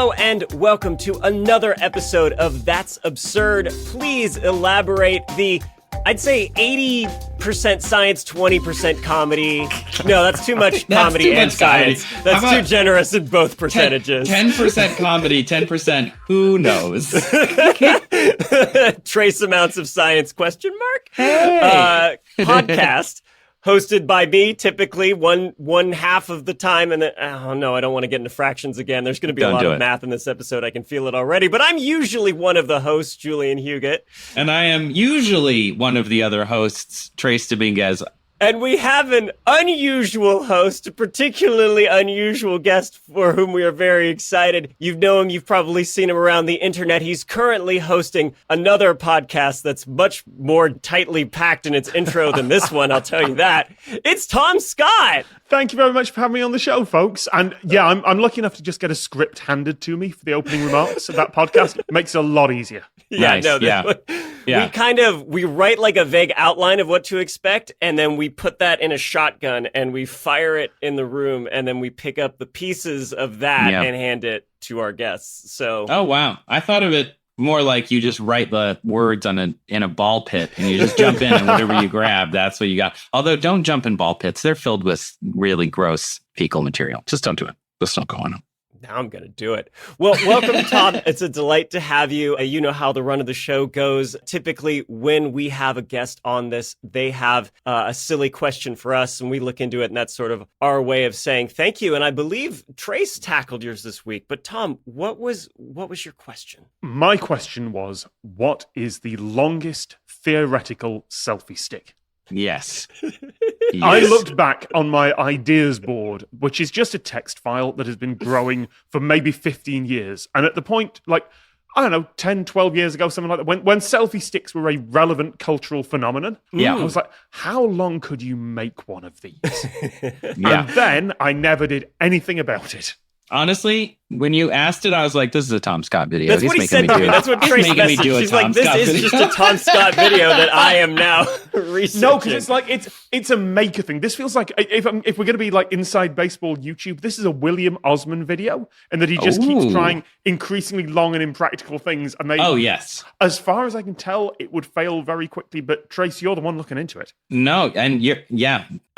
Hello and welcome to another episode of That's Absurd. Please elaborate I'd say 80% science, 20% comedy. No, that's too much comedy and science. That's too generous in both percentages. 10% comedy, 10% who knows? Trace amounts of science, question mark? Hey. Podcast. Hosted by me, typically one half of the time, and then, oh no, I don't want to get into fractions again. There's going to be a lot of math in this episode. I can feel it already, but I'm usually one of the hosts, Julian Huguet. And I am usually one of the other hosts, Trace Dominguez. And we have an unusual host, a particularly unusual guest for whom we are very excited. You know him, you've probably seen him around the internet. He's currently hosting another podcast that's much more tightly packed in its intro than this one, I'll tell you that. It's Tom Scott! Thank you very much for having me on the show, folks. And yeah, I'm lucky enough to just get a script handed to me for the opening remarks of that podcast. It makes it a lot easier. Yeah, nice. We write like a vague outline of what to expect, and then we put that in a shotgun and we fire it in the room, and then we pick up the pieces of that and hand it to our guests. So, oh wow, I thought of it more like you just write the words in a ball pit and you just jump in and whatever you grab, that's what you got. Although don't jump in ball pits. They're filled with really gross fecal material. Just don't do it. Just don't go on them. Now I'm going to do it. Well, welcome, Tom. It's a delight to have you. You know how the run of the show goes. Typically, when we have a guest on this, they have a silly question for us, and we look into it, and that's sort of our way of saying thank you. And I believe Trace tackled yours this week. But Tom, what was your question? My question was, what is the longest theoretical selfie stick? Yes. I looked back on my ideas board, which is just a text file that has been growing for maybe 15 years. And at the point, like, I don't know, 10, 12 years ago, something like that, when selfie sticks were a relevant cultural phenomenon, I was like, how long could you make one of these? And then I never did anything about it. Honestly, when you asked it, I was like, this is a Tom Scott video. That's what he said to me. That's what Trace messaged. She's like, this is just a Tom Scott video that I am now researching. No, because it's like, it's a maker thing. This feels like, if we're going to be like inside baseball YouTube, this is a William Osman video, and that he just keeps trying increasingly long and impractical things. And yes. As far as I can tell, it would fail very quickly, but Trace, you're the one looking into it. No, and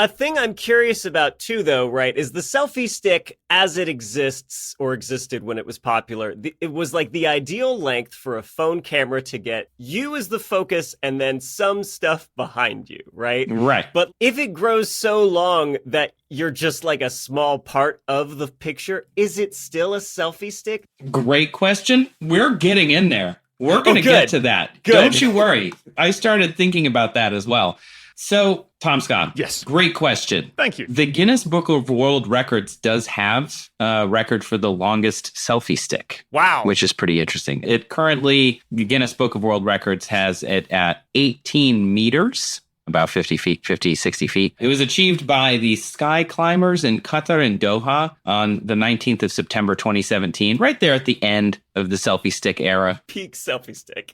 A thing I'm curious about too, though, right, is the selfie stick as it exists or existed when it was popular. It was like the ideal length for a phone camera to get you as the focus and then some stuff behind you, right? Right. But if it grows so long that you're just like a small part of the picture, is it still a selfie stick? Great question. We're getting in there. We're going to get to that. Good. Don't you worry. I started thinking about that as well. So, Tom Scott. Yes. Great question. Thank you. The Guinness Book of World Records does have a record for the longest selfie stick. Wow. Which is pretty interesting. It currently, the Guinness Book of World Records has it at 18 meters. About 50 feet, 50, 60 feet. It was achieved by the Sky Climbers in Qatar and Doha on the 19th of September, 2017, right there at the end of the selfie stick era. Peak selfie stick.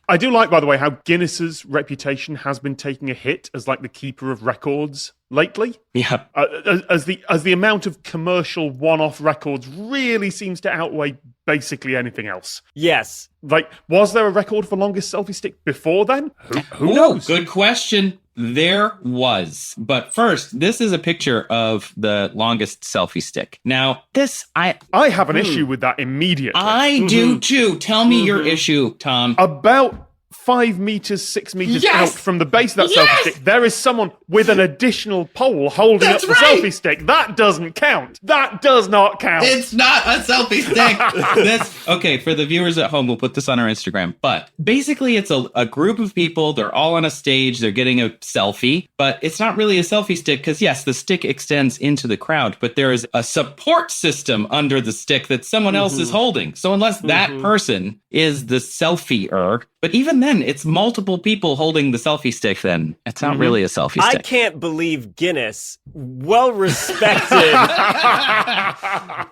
I do like, by the way, how Guinness's reputation has been taking a hit as like the keeper of records lately. Yeah. As the amount of commercial one-off records really seems to outweigh basically anything else. Yes. Like, was there a record for longest selfie stick before then? Who knows? Good question. There was. But first, this is a picture of the longest selfie stick. Now, I have an issue with that immediately. I do too. Tell me your issue, Tom. About 5 meters, 6 meters out from the base of that selfie stick, there is someone with an additional pole holding up the selfie stick. That doesn't count. That does not count. It's not a selfie stick. Okay, for the viewers at home, we'll put this on our Instagram. But basically, it's a group of people. They're all on a stage. They're getting a selfie. But it's not really a selfie stick because, yes, the stick extends into the crowd. But there is a support system under the stick that someone else is holding. So unless that person is the selfie-er, but even then, it's multiple people holding the selfie stick then. It's not really a selfie stick. I can't believe Guinness, well-respected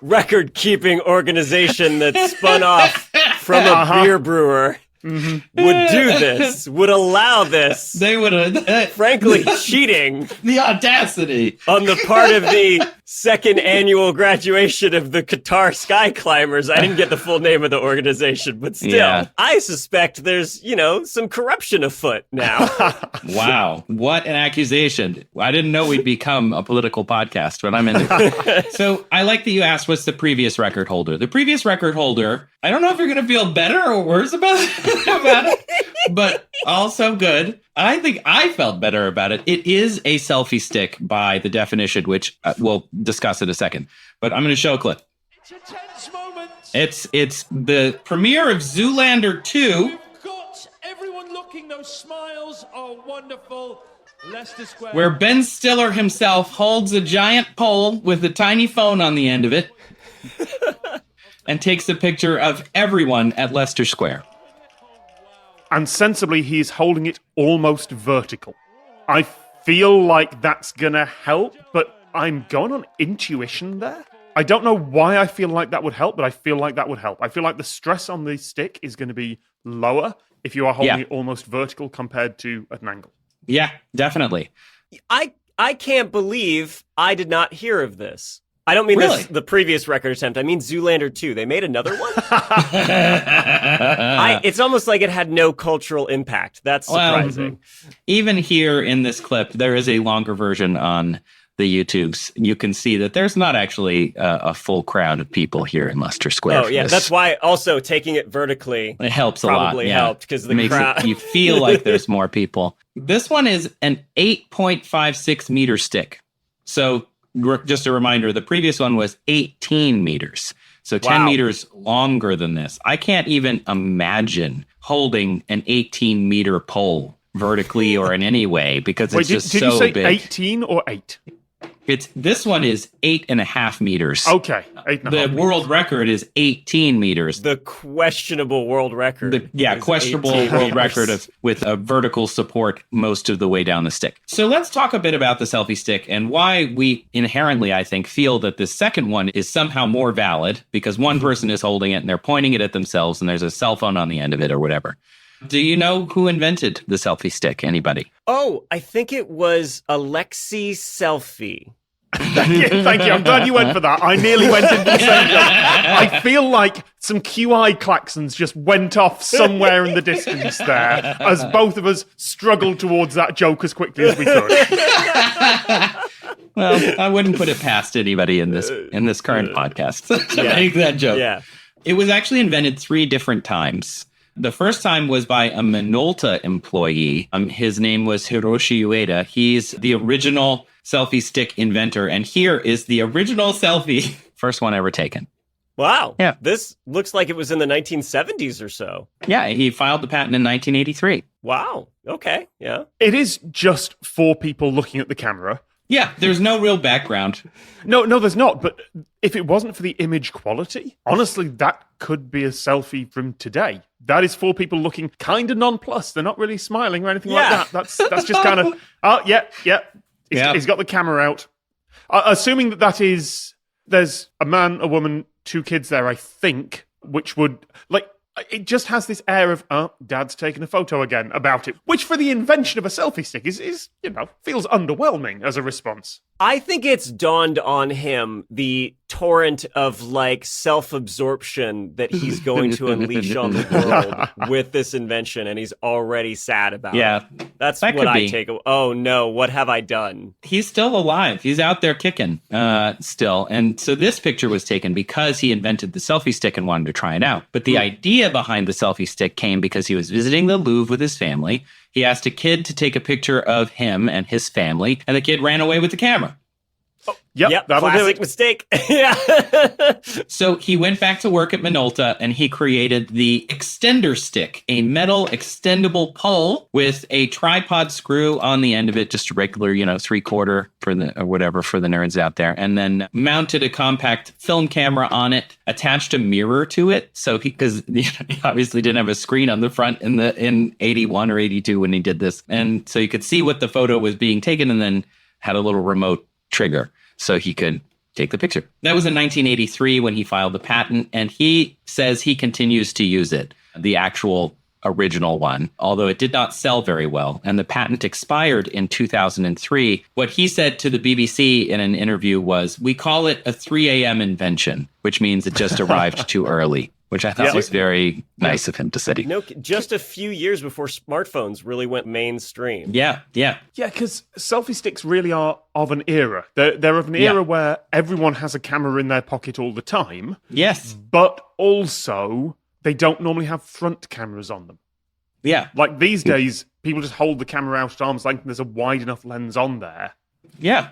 record-keeping organization that spun off from a beer brewer, would do this, would allow this. They would have. Frankly, cheating. The audacity. On the part of the second annual graduation of the Qatar Sky Climbers. I didn't get the full name of the organization, but still, Yeah. I suspect there's, some corruption afoot now. Wow. What an accusation. I didn't know we'd become a political podcast, but I'm into it. So I like that you asked what's the previous record holder. The previous record holder, I don't know if you're going to feel better or worse about it, but also good. I think I felt better about it. It is a selfie stick by the definition, which we'll discuss in a second. But I'm going to show a clip. It's a tense moment. It's the premiere of Zoolander 2. We've got everyone looking. Those smiles are wonderful. Leicester Square. Where Ben Stiller himself holds a giant pole with a tiny phone on the end of it and takes a picture of everyone at Leicester Square. And sensibly, he's holding it almost vertical. I feel like that's going to help, but I'm going on intuition there. I don't know why I feel like that would help, but I feel like that would help. I feel like the stress on the stick is going to be lower if you are holding it almost vertical compared to at an angle. Yeah, definitely. I can't believe I did not hear of this. I don't mean Really? the previous record attempt. I mean Zoolander 2. They made another one? It's almost like it had no cultural impact. That's surprising. Even here in this clip, there is a longer version on the YouTubes. You can see that there's not actually a full crowd of people here in Leicester Square. Oh, yeah. That's why also taking it vertically it helps a lot. probably helped because the Makes crowd... you feel like there's more people. This one is an 8.56 meter stick. So just a reminder, the previous one was 18 meters. So 10 meters longer than this. I can't even imagine holding an 18 meter pole vertically or in any way because it's just so big. Did you say 18 or 8? This one is 8.5 meters. Okay, 8.5. The world record is 18 meters. The questionable world record. Questionable 18 world meters. record with a vertical support most of the way down the stick. So let's talk a bit about the selfie stick and why we inherently, I think, feel that the second one is somehow more valid because one person is holding it and they're pointing it at themselves and there's a cell phone on the end of it or whatever. Do you know who invented the selfie stick? Anybody? Oh, I think it was Alexi Selfie. Thank you. I'm glad you went for that. I nearly went into the same joke. I feel like some QI klaxons just went off somewhere in the distance there as both of us struggled towards that joke as quickly as we could. Well, I wouldn't put it past anybody in this current podcast to make that joke. Yeah. It was actually invented 3 different times. The first time was by a Minolta employee. His name was Hiroshi Ueda. He's the original selfie stick inventor. And here is the original selfie. First one ever taken. Wow. Yeah. This looks like it was in the 1970s or so. Yeah, he filed the patent in 1983. Wow. Okay. Yeah. It is just 4 people looking at the camera. Yeah, there's no real background. No, there's not. But if it wasn't for the image quality, honestly, that could be a selfie from today. That is 4 people looking kind of nonplussed. They're not really smiling or anything like that. That's just kind of, He's got the camera out. Assuming that is, there's a man, a woman, 2 kids there, I think, which would, it just has this air of, Dad's taking a photo again about it, which for the invention of a selfie stick is feels underwhelming as a response. I think it's dawned on him the torrent of self-absorption that he's going to unleash on the world with this invention, and he's already sad about it. That's that what could I be. take. Oh no, what have I done? He's still alive. He's out there kicking still. And so this picture was taken because he invented the selfie stick and wanted to try it out. But the idea behind the selfie stick came because he was visiting the Louvre with his family. He asked a kid to take a picture of him and his family, and the kid ran away with the camera. Yep, that'll do classic it. mistake. Yeah. So he went back to work at Minolta and he created the extender stick, a metal extendable pole with a tripod screw on the end of it, just a regular, 3/4 for the or whatever for the nerds out there, and then mounted a compact film camera on it, attached a mirror to it. So because he obviously didn't have a screen on the front in 81 or 82 when he did this, and so you could see what the photo was being taken, and then had a little remote trigger so he could take the picture. That was in 1983 when he filed the patent, and he says he continues to use it. The actual original one, although it did not sell very well. And the patent expired in 2003. What he said to the BBC in an interview was, "We call it a 3 a.m. invention," which means it just arrived too early, which I thought was very nice of him to say. No, just a few years before smartphones really went mainstream. Yeah. Yeah, because selfie sticks really are of an era. They're of an era where everyone has a camera in their pocket all the time. Yes. But also, they don't normally have front cameras on them. Yeah. Like these days, people just hold the camera out at arm's length and there's a wide enough lens on there. Yeah.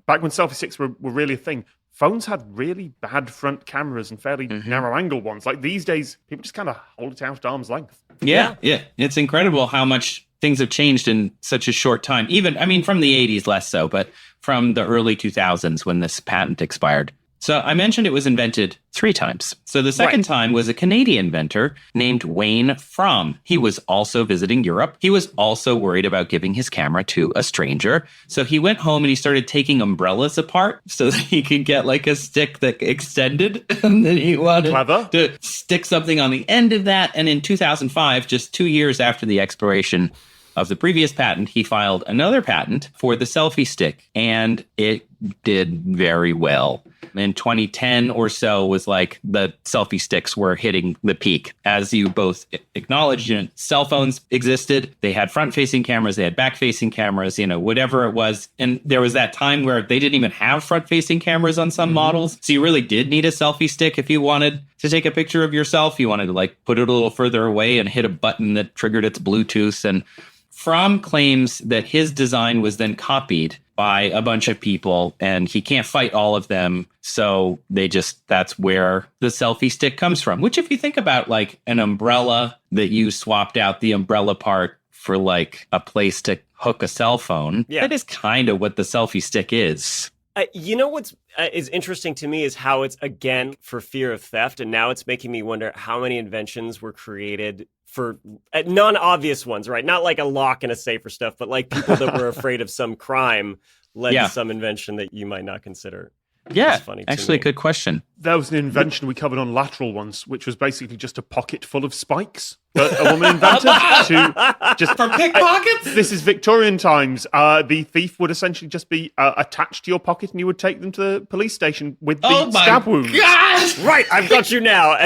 Back when selfie sticks were really a thing, phones had really bad front cameras and fairly narrow angle ones. Like these days, people just kind of hold it out at arm's length. Yeah. It's incredible how much things have changed in such a short time. Even, I mean, from the 80s, less so, but from the early 2000s when this patent expired. So I mentioned it was invented 3 times. So the second time was a Canadian inventor named Wayne Fromm. He was also visiting Europe. He was also worried about giving his camera to a stranger. So he went home and he started taking umbrellas apart so that he could get like a stick that extended. And then he wanted to stick something on the end of that. And in 2005, just 2 years after the expiration of the previous patent, he filed another patent for the selfie stick. And it did very well. In 2010 or so was like the selfie sticks were hitting the peak. As you both acknowledged, cell phones existed. They had front-facing cameras. They had back-facing cameras, whatever it was. And there was that time where they didn't even have front-facing cameras on some models. So you really did need a selfie stick if you wanted to take a picture of yourself. You wanted to like put it a little further away and hit a button that triggered its Bluetooth. And Fromm claims that his design was then copied by a bunch of people and he can't fight all of them. So that's where the selfie stick comes from, which if you think about like an umbrella that you swapped out the umbrella part for like a place to hook a cell phone, that is kind of what the selfie stick is. What's is interesting to me is how it's, again, for fear of theft. And now it's making me wonder how many inventions were created for non-obvious ones, right? Not like a lock and a safe or stuff, but like people that were afraid of some crime led to some invention that you might not consider. Yeah, actually a good question. There was an invention we covered on Lateral once, which was basically just a pocket full of spikes that a woman invented to just for pickpockets. This is Victorian times. The thief would essentially just be attached to your pocket, and you would take them to the police station with the stab wounds. God! Right, I've got you now.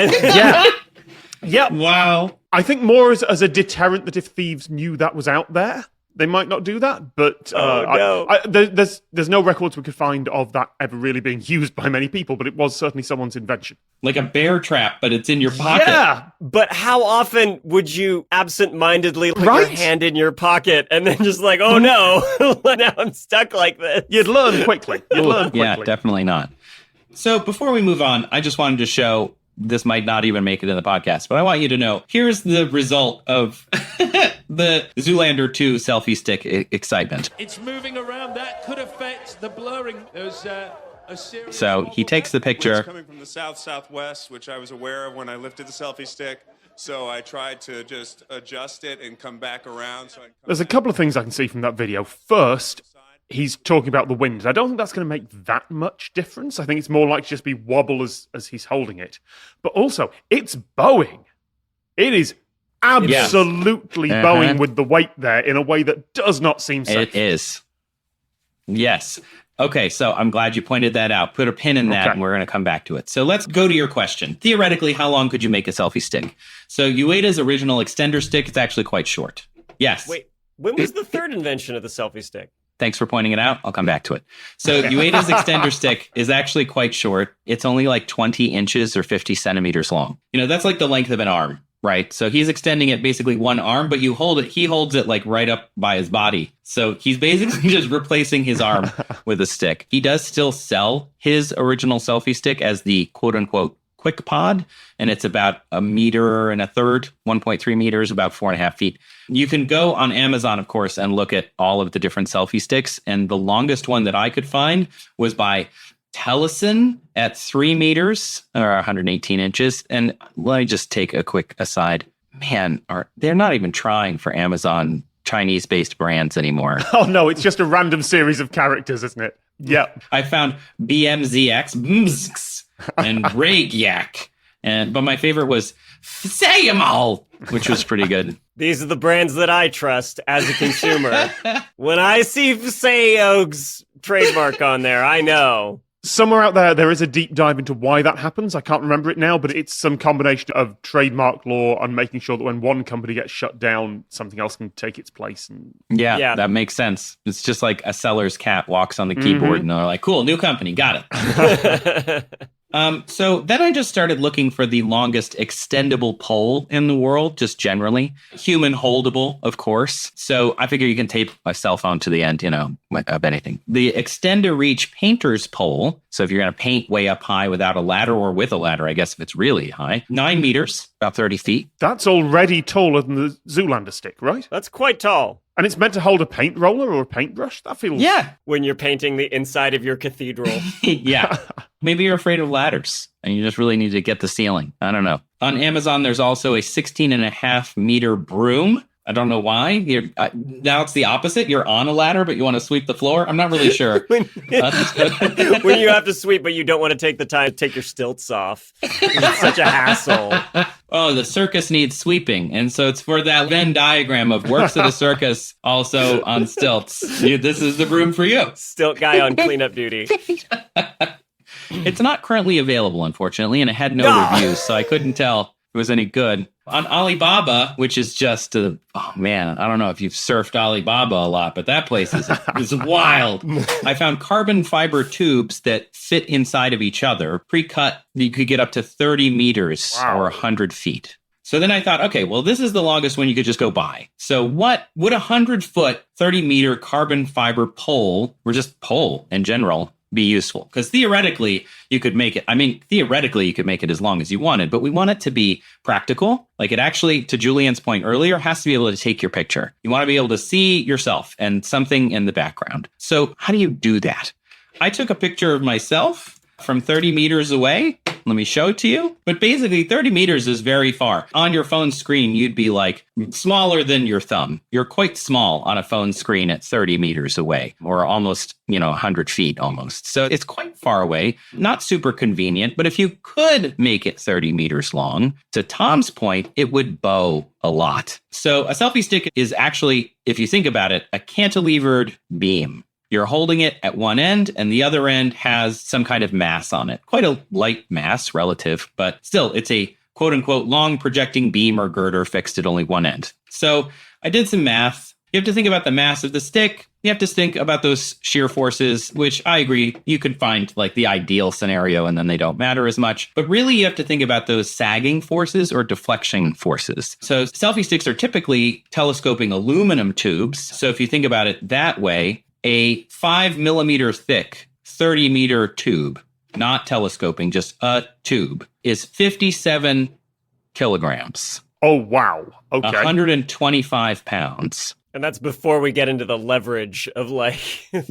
Yeah. Wow. I think more as a deterrent that if thieves knew that was out there, they might not do that. But there's no records we could find of that ever really being used by many people, but it was certainly someone's invention. Like a bear trap, but it's in your pocket. Yeah. But how often would you absentmindedly put your hand in your pocket and then just like, oh no, now I'm stuck like this? You'd learn quickly. Yeah, definitely not. So before we move on, I just wanted to show, this might not even make it in the podcast, but I want you to know, here's the result of the Zoolander 2 selfie stick excitement. It's moving around. That could affect the blurring. There's a series. So he takes the picture. It's coming from the southwest, which I was aware of when I lifted the selfie stick. So I tried to just adjust it and come back around. There's a couple of things I can see from that video. First, he's talking about the wind. I don't think that's going to make that much difference. I think it's more likely to just be wobble as he's holding it. But also, it's bowing. It is absolutely bowing with the weight there in a way that does not seem safe. It is. Yes. Okay, so I'm glad you pointed that out. Put a pin in that, and we're going to come back to it. So let's go to your question. Theoretically, how long could you make a selfie stick? So Ueda's original extender stick is actually quite short. Yes. Wait, when was the third invention of the selfie stick? Thanks for pointing it out. I'll come back to it. So Ueda's extender stick is actually quite short. It's only like 20 inches or 50 centimeters long. That's like the length of an arm, right? So he's extending it basically one arm, but you hold it. He holds it like right up by his body. So he's basically just replacing his arm with a stick. He does still sell his original selfie stick as the quote unquote quick pod, and it's about 1.33 meters, 1.3 meters, about 4.5 feet. You can go on Amazon, of course, and look at all of the different selfie sticks. And the longest one that I could find was by Tellison at 3 meters or 118 inches. And let me just take a quick aside. Man, they're not even trying for Amazon Chinese-based brands anymore. Oh, no, it's just a random series of characters, isn't it? Yeah. I found BMZX and Ragyak. But my favorite was say 'em all, which was pretty good. These are the brands that I trust as a consumer. When I see Fiseog's trademark on there, I know. Somewhere out there is a deep dive into why that happens. I can't remember it now, but it's some combination of trademark law and making sure that when one company gets shut down, something else can take its place. And Yeah, that makes sense. It's just like a seller's cat walks on the keyboard and they're like, cool, new company, got it. So then I just started looking for the longest extendable pole in the world, just generally. Human holdable, of course. So I figure you can tape a cell phone to the end, of anything. The Extender Reach painter's pole. So if you're going to paint way up high without a ladder or with a ladder, I guess if it's really high, 9 meters, about 30 feet. that's already taller than the Zoolander stick, right? That's quite tall. And it's meant to hold a paint roller or a paintbrush? That feels... Yeah. When you're painting the inside of your cathedral. Yeah. Maybe you're afraid of ladders and you just really need to get the ceiling. I don't know. On Amazon, there's also a 16.5-meter broom. I don't know why. Now it's the opposite. You're on a ladder, but you want to sweep the floor. I'm not really sure. when you have to sweep, but you don't want to take the time to take your stilts off. It's such a hassle. Oh, the circus needs sweeping. And so it's for that Venn diagram of works at a circus, also on stilts. This is the broom for you. Stilt guy on cleanup duty. It's not currently available, unfortunately, and it had no reviews, so I couldn't tell if it was any good. On Alibaba, which is just, I don't know if you've surfed Alibaba a lot, but that place is wild. I found carbon fiber tubes that fit inside of each other, pre-cut. You could get up to 30 meters or 100 feet. So then I thought, okay, well, this is the longest one you could just go buy. So what would 100-foot, 30-meter carbon fiber pole, or just pole in general, be useful? Because theoretically, you could make it as long as you wanted, but we want it to be practical. Like it actually, to Julian's point earlier, has to be able to take your picture. You want to be able to see yourself and something in the background. So how do you do that? I took a picture of myself from 30 meters away. Let me show it to you. But basically 30 meters is very far. On your phone screen, you'd be like smaller than your thumb. You're quite small on a phone screen at 30 meters away, or almost, 100 feet almost. So it's quite far away, not super convenient. But if you could make it 30 meters long, to Tom's point, it would bow a lot. So a selfie stick is actually, if you think about it, a cantilevered beam. You're holding it at one end, and the other end has some kind of mass on it. Quite a light mass relative, but still, it's a quote-unquote long projecting beam or girder fixed at only one end. So I did some math. You have to think about the mass of the stick. You have to think about those shear forces, which I agree, you could find like the ideal scenario, and then they don't matter as much. But really, you have to think about those sagging forces or deflection forces. So selfie sticks are typically telescoping aluminum tubes. So if you think about it that way, a 5 millimeter thick, 30 meter tube, not telescoping, just a tube, is 57 kilograms. Oh, wow. Okay. 125 pounds. And that's before we get into the leverage of like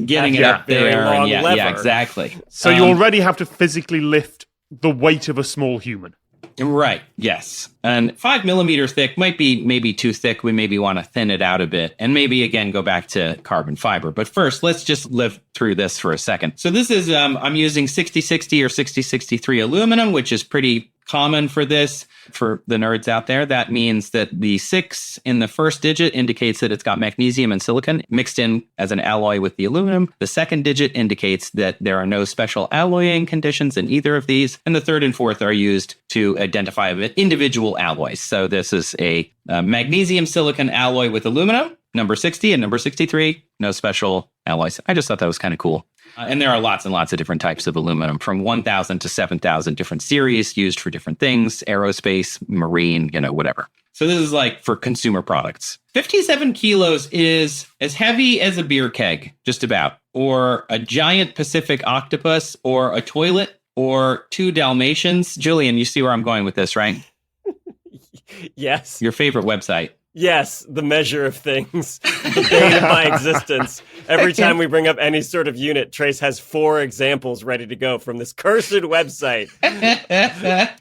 getting it up very there. long And lever. yeah, exactly. So you already have to physically lift the weight of a small human. Right. Yes. And 5 millimeters thick might be maybe too thick. We maybe want to thin it out a bit and maybe again go back to carbon fiber. But first, let's just live through this for a second. So this is I'm using 6060 or 6063 aluminum, which is pretty common for this. For the nerds out there, that means that the 6 in the first digit indicates that it's got magnesium and silicon mixed in as an alloy with the aluminum. The second digit indicates that there are no special alloying conditions in either of these. And the third and fourth are used to identify individual alloys. So this is a magnesium silicon alloy with aluminum, number 60 and number 63, no special alloys. I just thought that was kind of cool. And there are lots and lots of different types of aluminum, from 1,000 to 7,000 different series used for different things, aerospace, marine, whatever. So this is like for consumer products. 57 kilos is as heavy as a beer keg, just about, or a giant Pacific octopus, or a toilet, or 2 Dalmatians. Julian, you see where I'm going with this, right? Yes. Your favorite website. Yes, the measure of things, the bane of my existence. Every time we bring up any sort of unit, Trace has 4 examples ready to go from this cursed website.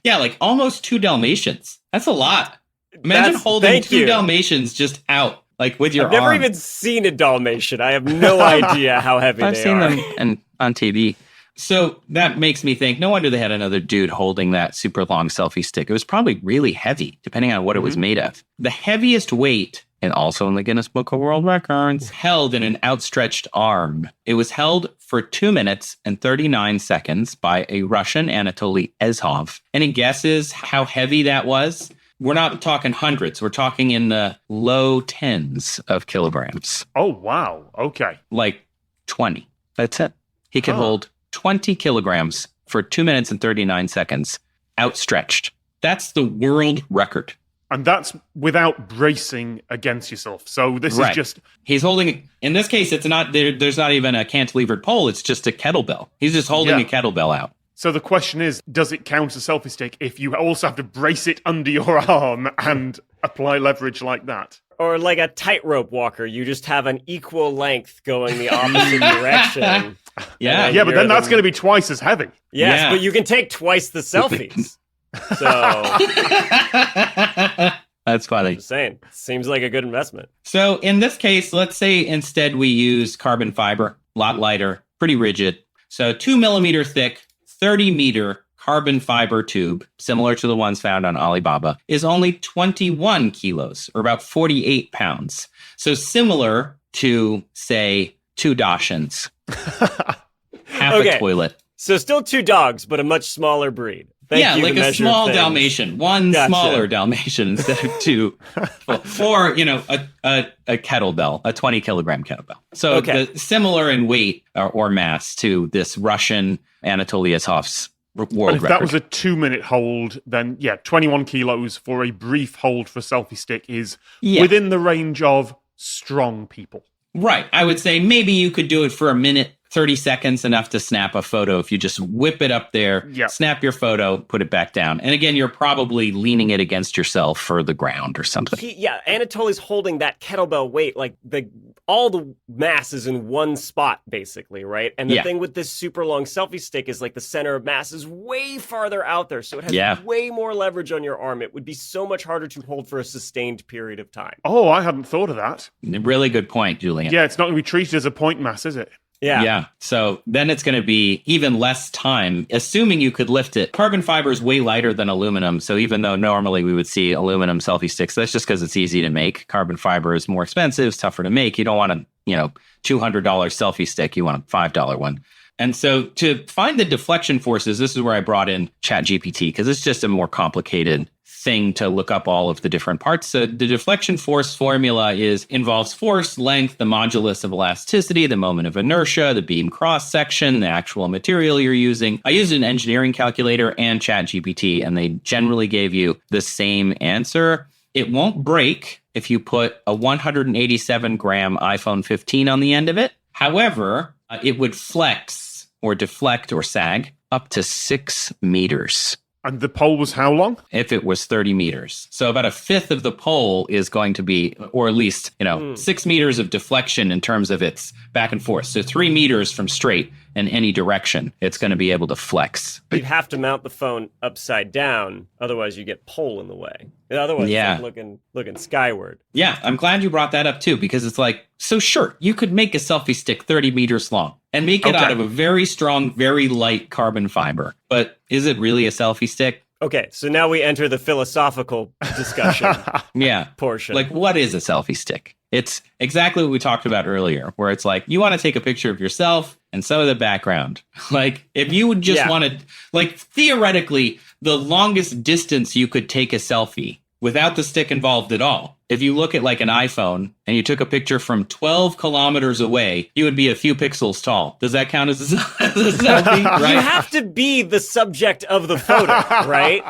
Yeah, like almost 2 Dalmatians. That's a lot. Imagine holding 2 Dalmatians just out, like with your arm. I've never even seen a Dalmatian. I have no idea how heavy they are. I've seen them on TV. So that makes me think, no wonder they had another dude holding that super long selfie stick. It was probably really heavy, depending on what it was made of. The heaviest weight, and also in the Guinness Book of World Records, held in an outstretched arm. It was held for 2 minutes and 39 seconds by a Russian, Anatoly Ezhov. Any guesses how heavy that was? We're not talking hundreds. We're talking in the low tens of kilograms. Oh, wow. Okay. Like 20. That's it. He could hold 20 kilograms for 2 minutes and 39 seconds outstretched. That's the world record. And that's without bracing against yourself. So this is just... He's holding... In this case, it's not... There's not even a cantilevered pole. It's just a kettlebell. He's just holding a kettlebell out. So the question is, does it count as a selfie stick if you also have to brace it under your arm and apply leverage like that? Or like a tightrope walker, you just have an equal length going the opposite direction. Yeah. Yeah, but then that's going to be twice as heavy. Yes, but you can take twice the selfies. So that's funny. Just saying, seems like a good investment. So in this case, let's say instead we use carbon fiber, a lot lighter, pretty rigid. So 2 millimeter thick, 30 meter carbon fiber tube, similar to the ones found on Alibaba, is only 21 kilos, or about 48 pounds. So similar to, say, 2 Dachshunds. Half a toilet. So still 2 dogs, but a much smaller breed. Thank you like a small Dalmatian. One smaller Dalmatian instead of 2. Or, a kettlebell, a 20 kilogram kettlebell. So similar in weight or mass to this Russian Anatoly Ezhov's world if record. that was a 2-minute hold, then 21 kilos for a brief hold for a selfie stick is within the range of strong people. Right. I would say maybe you could do it for a minute, 30 seconds, enough to snap a photo. If you just whip it up there, snap your photo, put it back down. And again, you're probably leaning it against yourself for the ground or something. Anatoly's holding that kettlebell weight, like all the mass is in one spot, basically, right? And the thing with this super long selfie stick is like the center of mass is way farther out there, so it has way more leverage on your arm. It would be so much harder to hold for a sustained period of time. Oh, I hadn't thought of that. Really good point, Julian. Yeah, it's not going to be treated as a point mass, is it? Yeah. So then it's going to be even less time, assuming you could lift it. Carbon fiber is way lighter than aluminum. So even though normally we would see aluminum selfie sticks, that's just because it's easy to make. Carbon fiber is more expensive, it's tougher to make. You don't want a, $200 selfie stick. You want a $5 one. And so to find the deflection forces, this is where I brought in ChatGPT, because it's just a more complicated thing to look up all of the different parts. So the deflection force formula involves force, length, the modulus of elasticity, the moment of inertia, the beam cross section, the actual material you're using. I used an engineering calculator and ChatGPT, and they generally gave you the same answer. It won't break if you put a 187 gram iPhone 15 on the end of it. However, it would flex or deflect or sag up to 6 meters. And the pole was how long? If it was 30 meters. So about a fifth of the pole is going to be, or at least, 6 meters of deflection in terms of its back and forth. So 3 meters from straight in any direction, it's going to be able to flex. You'd have to mount the phone upside down. Otherwise, you get pole in the way. Otherwise, it's like looking skyward. Yeah, I'm glad you brought that up, too, because it's like, so sure, you could make a selfie stick 30 meters long and make it out of a very strong, very light carbon fiber. But is it really a selfie stick? Okay, so now we enter the philosophical discussion portion. Like, what is a selfie stick? It's exactly what we talked about earlier, where it's like, you want to take a picture of yourself and some of the background. Like, if you would just want to, like, theoretically, the longest distance you could take a selfie without the stick involved at all. If you look at like an iPhone and you took a picture from 12 kilometers away, you would be a few pixels tall. Does that count as a selfie? Right? You have to be the subject of the photo, right?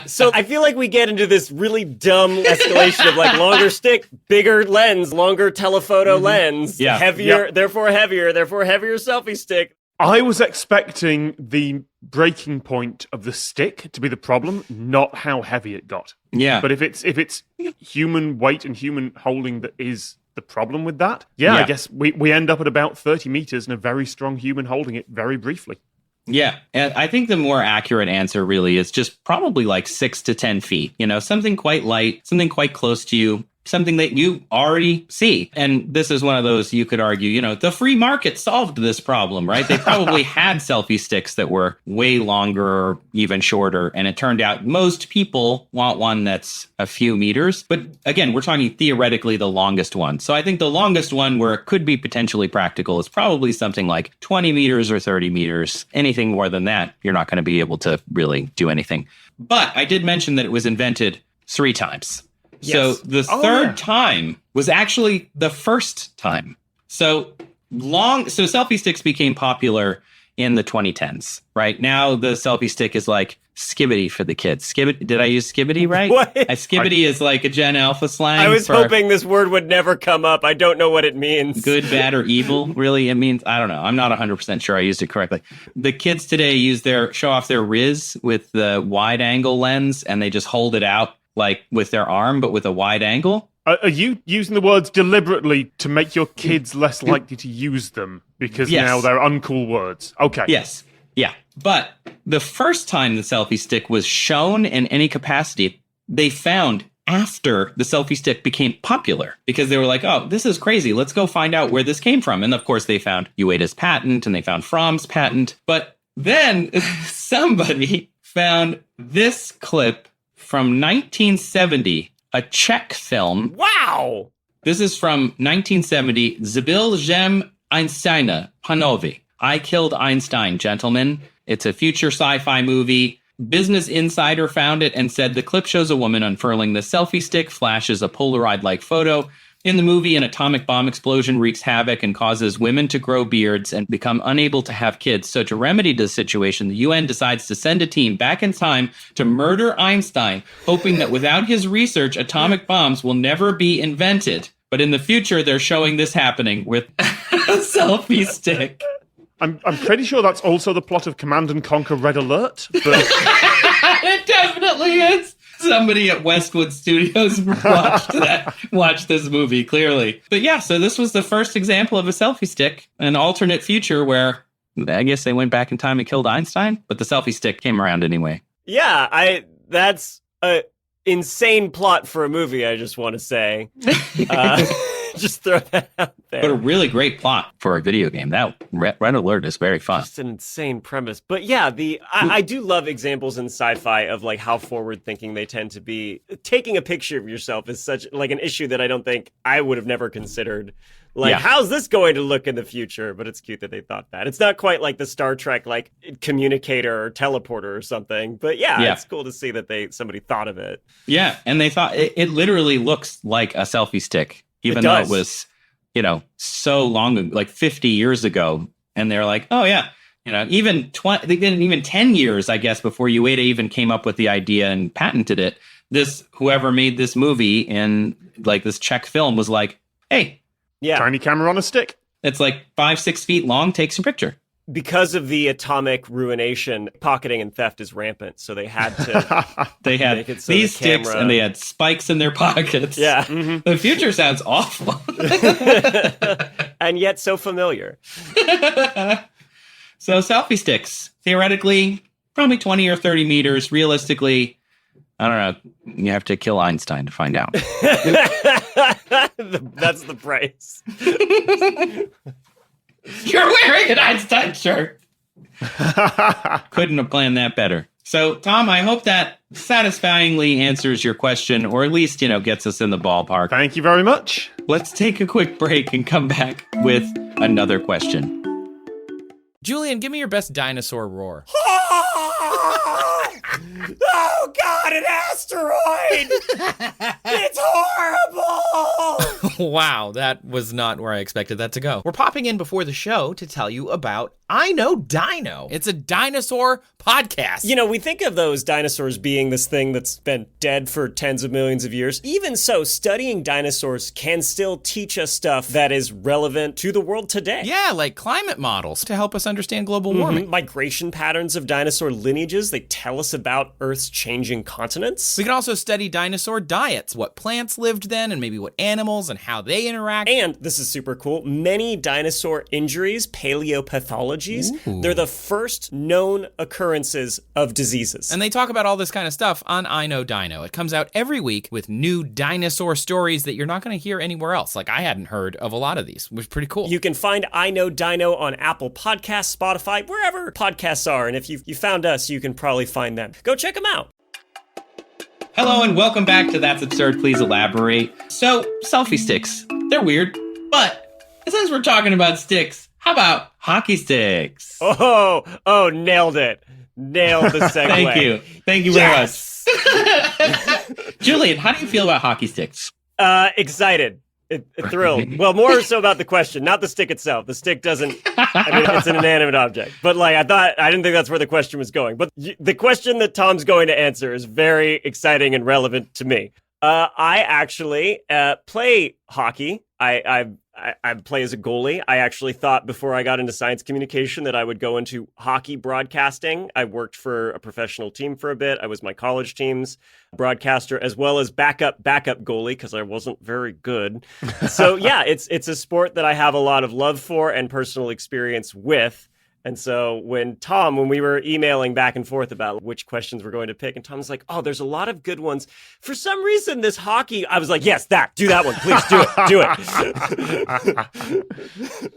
So I feel like we get into this really dumb escalation of like longer stick, bigger lens, longer telephoto lens, heavier, therefore heavier selfie stick. I was expecting the breaking point of the stick to be the problem, not how heavy it got. Yeah. But if it's human weight and human holding that is the problem with that, I guess we end up at about 30 meters and a very strong human holding it very briefly. Yeah. And I think the more accurate answer really is just probably like 6 to 10 feet, something quite light, something quite close to you. something that you already see. And this is one of those, you could argue, the free market solved this problem, right? They probably had selfie sticks that were way longer or even shorter. And it turned out most people want one that's a few meters. But again, we're talking theoretically the longest one. So I think the longest one where it could be potentially practical is probably something like 20 meters or 30 meters. Anything more than that, you're not going to be able to really do anything. But I did mention that it was invented 3 times. Yes. So the third time was actually the first time. So selfie sticks became popular in the 2010s, right? Now the selfie stick is like skibbity for the kids. Did I use skibbity right? What? Skibbity is like a Gen Alpha slang. I was hoping this word would never come up. I don't know what it means. Good, bad, or evil. Really, it means, I don't know. I'm not 100% sure I used it correctly. The kids today show off their Riz with the wide angle lens, and they just hold it out like with their arm, but with a wide angle. Are you using the words deliberately to make your kids less likely to use them because now they're uncool words? Okay. Yes. Yeah. But the first time the selfie stick was shown in any capacity, they found after the selfie stick became popular because they were like, oh, this is crazy. Let's go find out where this came from. And of course, they found Ueda's patent and they found Fromm's patent. But then somebody found this clip from 1970, a Czech film. Wow! This is from 1970, Zabil Jem Einsteina Panovi. I Killed Einstein, Gentlemen. It's a future sci-fi movie. Business Insider found it and said the clip shows a woman unfurling the selfie stick, flashes a Polaroid-like photo. In the movie, an atomic bomb explosion wreaks havoc and causes women to grow beards and become unable to have kids. So to remedy the situation, the UN decides to send a team back in time to murder Einstein, hoping that without his research, atomic bombs will never be invented. But in the future, they're showing this happening with a selfie stick. I'm pretty sure that's also the plot of Command and Conquer Red Alert. But It definitely is. Somebody at Westwood Studios watched this movie, clearly. But yeah, so this was the first example of a selfie stick, an alternate future where I guess they went back in time and killed Einstein, but the selfie stick came around anyway. Yeah, that's a insane plot for a movie, I just want to say. Just throw that out there. But a really great plot for a video game. That Red Alert is very fun. Just an insane premise. But yeah, I do love examples in sci-fi of like how forward-thinking they tend to be. Taking a picture of yourself is such like an issue that I don't think I would have never considered. Like, how's this going to look in the future? But it's cute that they thought that. It's not quite like the Star Trek, like, communicator or teleporter or something. But yeah, it's cool to see that somebody thought of it. Yeah, and they thought it literally looks like a selfie stick. Even though it was, so long ago, like 50 years ago. And they're like, oh, yeah, even 10 years, I guess, before Ueda even came up with the idea and patented it. Whoever made this movie in like this Czech film was like, hey, tiny camera on a stick. It's like 5-6 feet long. Take some picture. Because of the atomic ruination, pocketing and theft is rampant. So they had to. They had these sticks and they had spikes in their pockets. Yeah. Mm-hmm. The future sounds awful. And yet so familiar. So selfie sticks, theoretically, probably 20 or 30 meters. Realistically, I don't know. You have to kill Einstein to find out. That's the price. You're wearing an Einstein shirt. Couldn't have planned that better. So, Tom, I hope that satisfyingly answers your question, or at least, gets us in the ballpark. Thank you very much. Let's take a quick break and come back with another question. Julian, give me your best dinosaur roar. Oh, God, an asteroid! It's horrible! Wow, that was not where I expected that to go. We're popping in before the show to tell you about I Know Dino. It's a dinosaur podcast. We think of those dinosaurs being this thing that's been dead for tens of millions of years. Even so, studying dinosaurs can still teach us stuff that is relevant to the world today. Yeah, like climate models to help us understand global warming. Migration patterns of dinosaur lineages, they tell us about Earth's changing changing continents. We can also study dinosaur diets, what plants lived then, and maybe what animals and how they interact. And this is super cool. Many dinosaur injuries, paleopathologies, they're the first known occurrences of diseases. And they talk about all this kind of stuff on I Know Dino. It comes out every week with new dinosaur stories that you're not going to hear anywhere else. Like, I hadn't heard of a lot of these, which is pretty cool. You can find I Know Dino on Apple Podcasts, Spotify, wherever podcasts are. And if you found us, you can probably find them. Go check them out. Hello and welcome back to That's Absurd, Please Elaborate. So, selfie sticks, they're weird, but since we're talking about sticks, how about hockey sticks? Oh, nailed it. Nailed the segue. Thank you very much. Julian, how do you feel about hockey sticks? Excited. Thrilled. Well, more so about the question, not the stick itself. The stick doesn't, it's an inanimate object. But I didn't think that's where the question was going. But the question that Tom's going to answer is very exciting and relevant to me. I actually play hockey. I play as a goalie. I actually thought before I got into science communication that I would go into hockey broadcasting. I worked for a professional team for a bit. I was my college team's broadcaster as well as backup goalie because I wasn't very good. So yeah, it's a sport that I have a lot of love for and personal experience with. And so when we were emailing back and forth about which questions we're going to pick, and Tom's like, oh, there's a lot of good ones. For some reason, this hockey, I was like, yes, do that one. Please do it.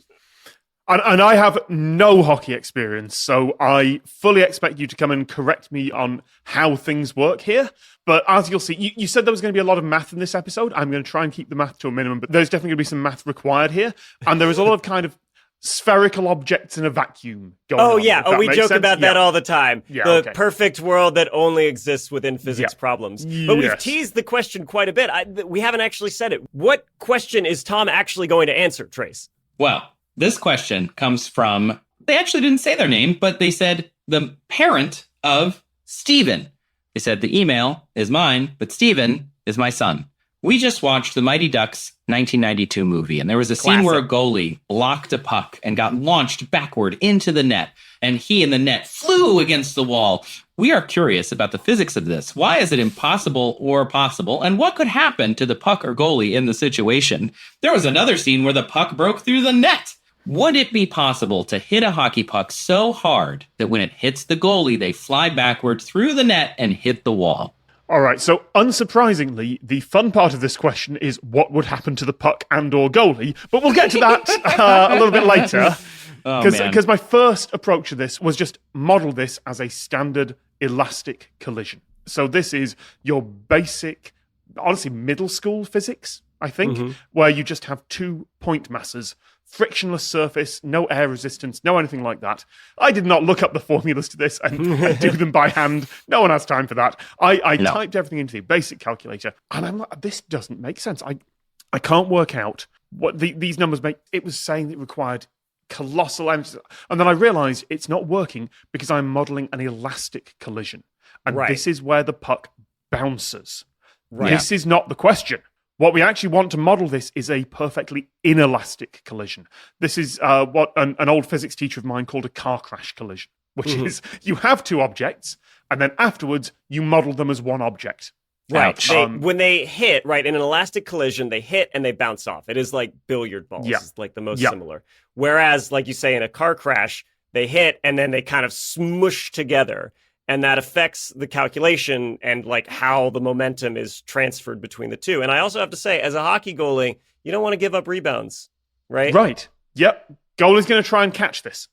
And I have no hockey experience, so I fully expect you to come and correct me on how things work here. But as you'll see, you said there was going to be a lot of math in this episode. I'm going to try and keep the math to a minimum, but there's definitely going to be some math required here. And there is a lot of kind of spherical objects in a vacuum going on. We joke about that all the time. The perfect world that only exists within physics problems. But we've teased the question quite a bit. We haven't actually said it. What question is Tom actually going to answer, Trace? Well, this question comes from, they actually didn't say their name, but they said the parent of Steven. They said the email is mine, but Steven is my son. We just watched the Mighty Ducks 1992 movie, and there was a scene where a goalie blocked a puck and got launched backward into the net, and he and the net flew against the wall. We are curious about the physics of this. Why is it impossible or possible, and what could happen to the puck or goalie in the situation? There was another scene where the puck broke through the net. Would it be possible to hit a hockey puck so hard that when it hits the goalie, they fly backward through the net and hit the wall? All right, so unsurprisingly, the fun part of this question is what would happen to the puck and or goalie, but we'll get to that a little bit later. Because my first approach to this was just model this as a standard elastic collision. So this is your basic, honestly, middle school physics, I think, where you just have 2 point masses, frictionless surface, no air resistance, no anything like that. I did not look up the formulas to this and do them by hand. No one has time for that. I typed everything into the basic calculator, and I'm like, this doesn't make sense. I can't work out what these numbers make. It was saying it required colossal energy. And then I realized it's not working because I'm modeling an elastic collision. And this is where the puck bounces. This is not the question. What we actually want to model this is a perfectly inelastic collision. This is what an old physics teacher of mine called a car crash collision, which is you have two objects, and then afterwards you model them as one object. Right. When they hit, in an elastic collision, they hit and they bounce off. It is like billiard balls. It's like the most similar. Whereas, like you say, in a car crash, they hit and then they kind of smush together. And that affects the calculation and like how the momentum is transferred between the two. And I also have to say, as a hockey goalie, you don't want to give up rebounds, right? Right. Yep. Goalie's going to try and catch this.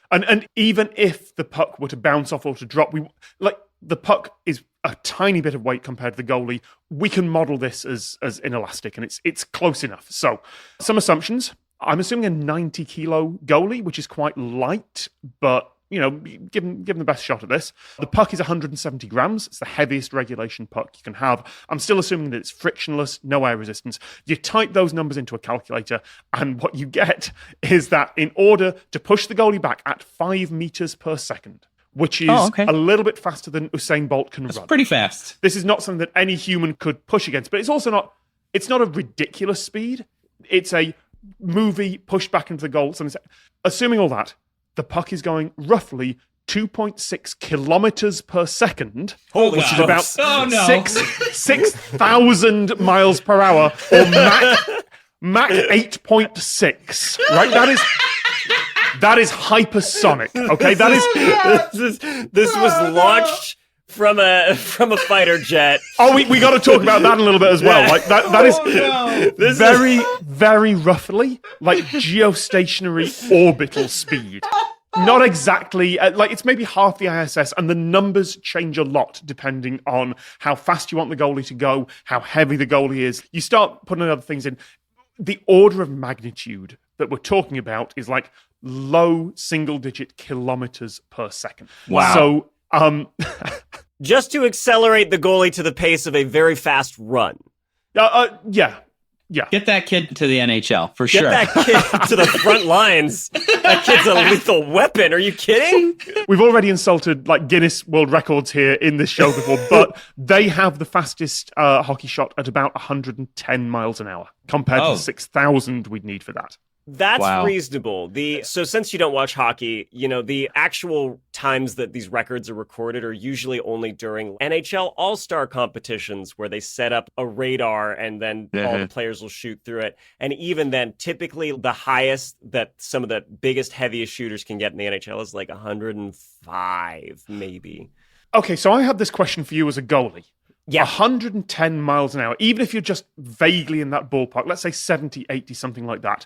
And even if the puck were to bounce off or to drop, the puck is a tiny bit of weight compared to the goalie. We can model this as inelastic, and it's close enough. So some assumptions. I'm assuming a 90 kilo goalie, which is quite light, but give them the best shot at this. The puck is 170 grams. It's the heaviest regulation puck you can have. I'm still assuming that it's frictionless, no air resistance. You type those numbers into a calculator, and what you get is that in order to push the goalie back at 5 meters per second, which is a little bit faster than Usain Bolt can run. That's pretty fast. This is not something that any human could push against, but it's also not a ridiculous speed. It's a movie pushed back into the goal. So assuming all that, the puck is going roughly 2.6 kilometers per second, Holy which is smokes. about Oh, no. 6,000 miles per hour, or Mach 8.6. Right? That is hypersonic. Okay, that is. This was launched from a fighter jet. Oh, we got to talk about that a little bit as well. Like that is very, very roughly like geostationary orbital speed. Not exactly, like it's maybe half the ISS, and the numbers change a lot depending on how fast you want the goalie to go, how heavy the goalie is. You start putting other things in. The order of magnitude that we're talking about is like low single-digit kilometers per second. Wow. So, Just to accelerate the goalie to the pace of a very fast run. yeah. Get that kid to the NHL for Get sure. that kid to the front lines. That kid's a lethal weapon. Are you kidding? We've already insulted like Guinness World Records here in this show before, but they have the fastest hockey shot at about 110 miles an hour compared to 6,000 we'd need for that. That's Wow. reasonable. So since you don't watch hockey, the actual times that these records are recorded are usually only during NHL All-Star competitions where they set up a radar and then all the players will shoot through it. And even then, typically the highest that some of the biggest, heaviest shooters can get in the NHL is like 105, maybe. Okay, so I have this question for you as a goalie. Yeah. 110 miles an hour, even if you're just vaguely in that ballpark, let's say 70, 80, something like that,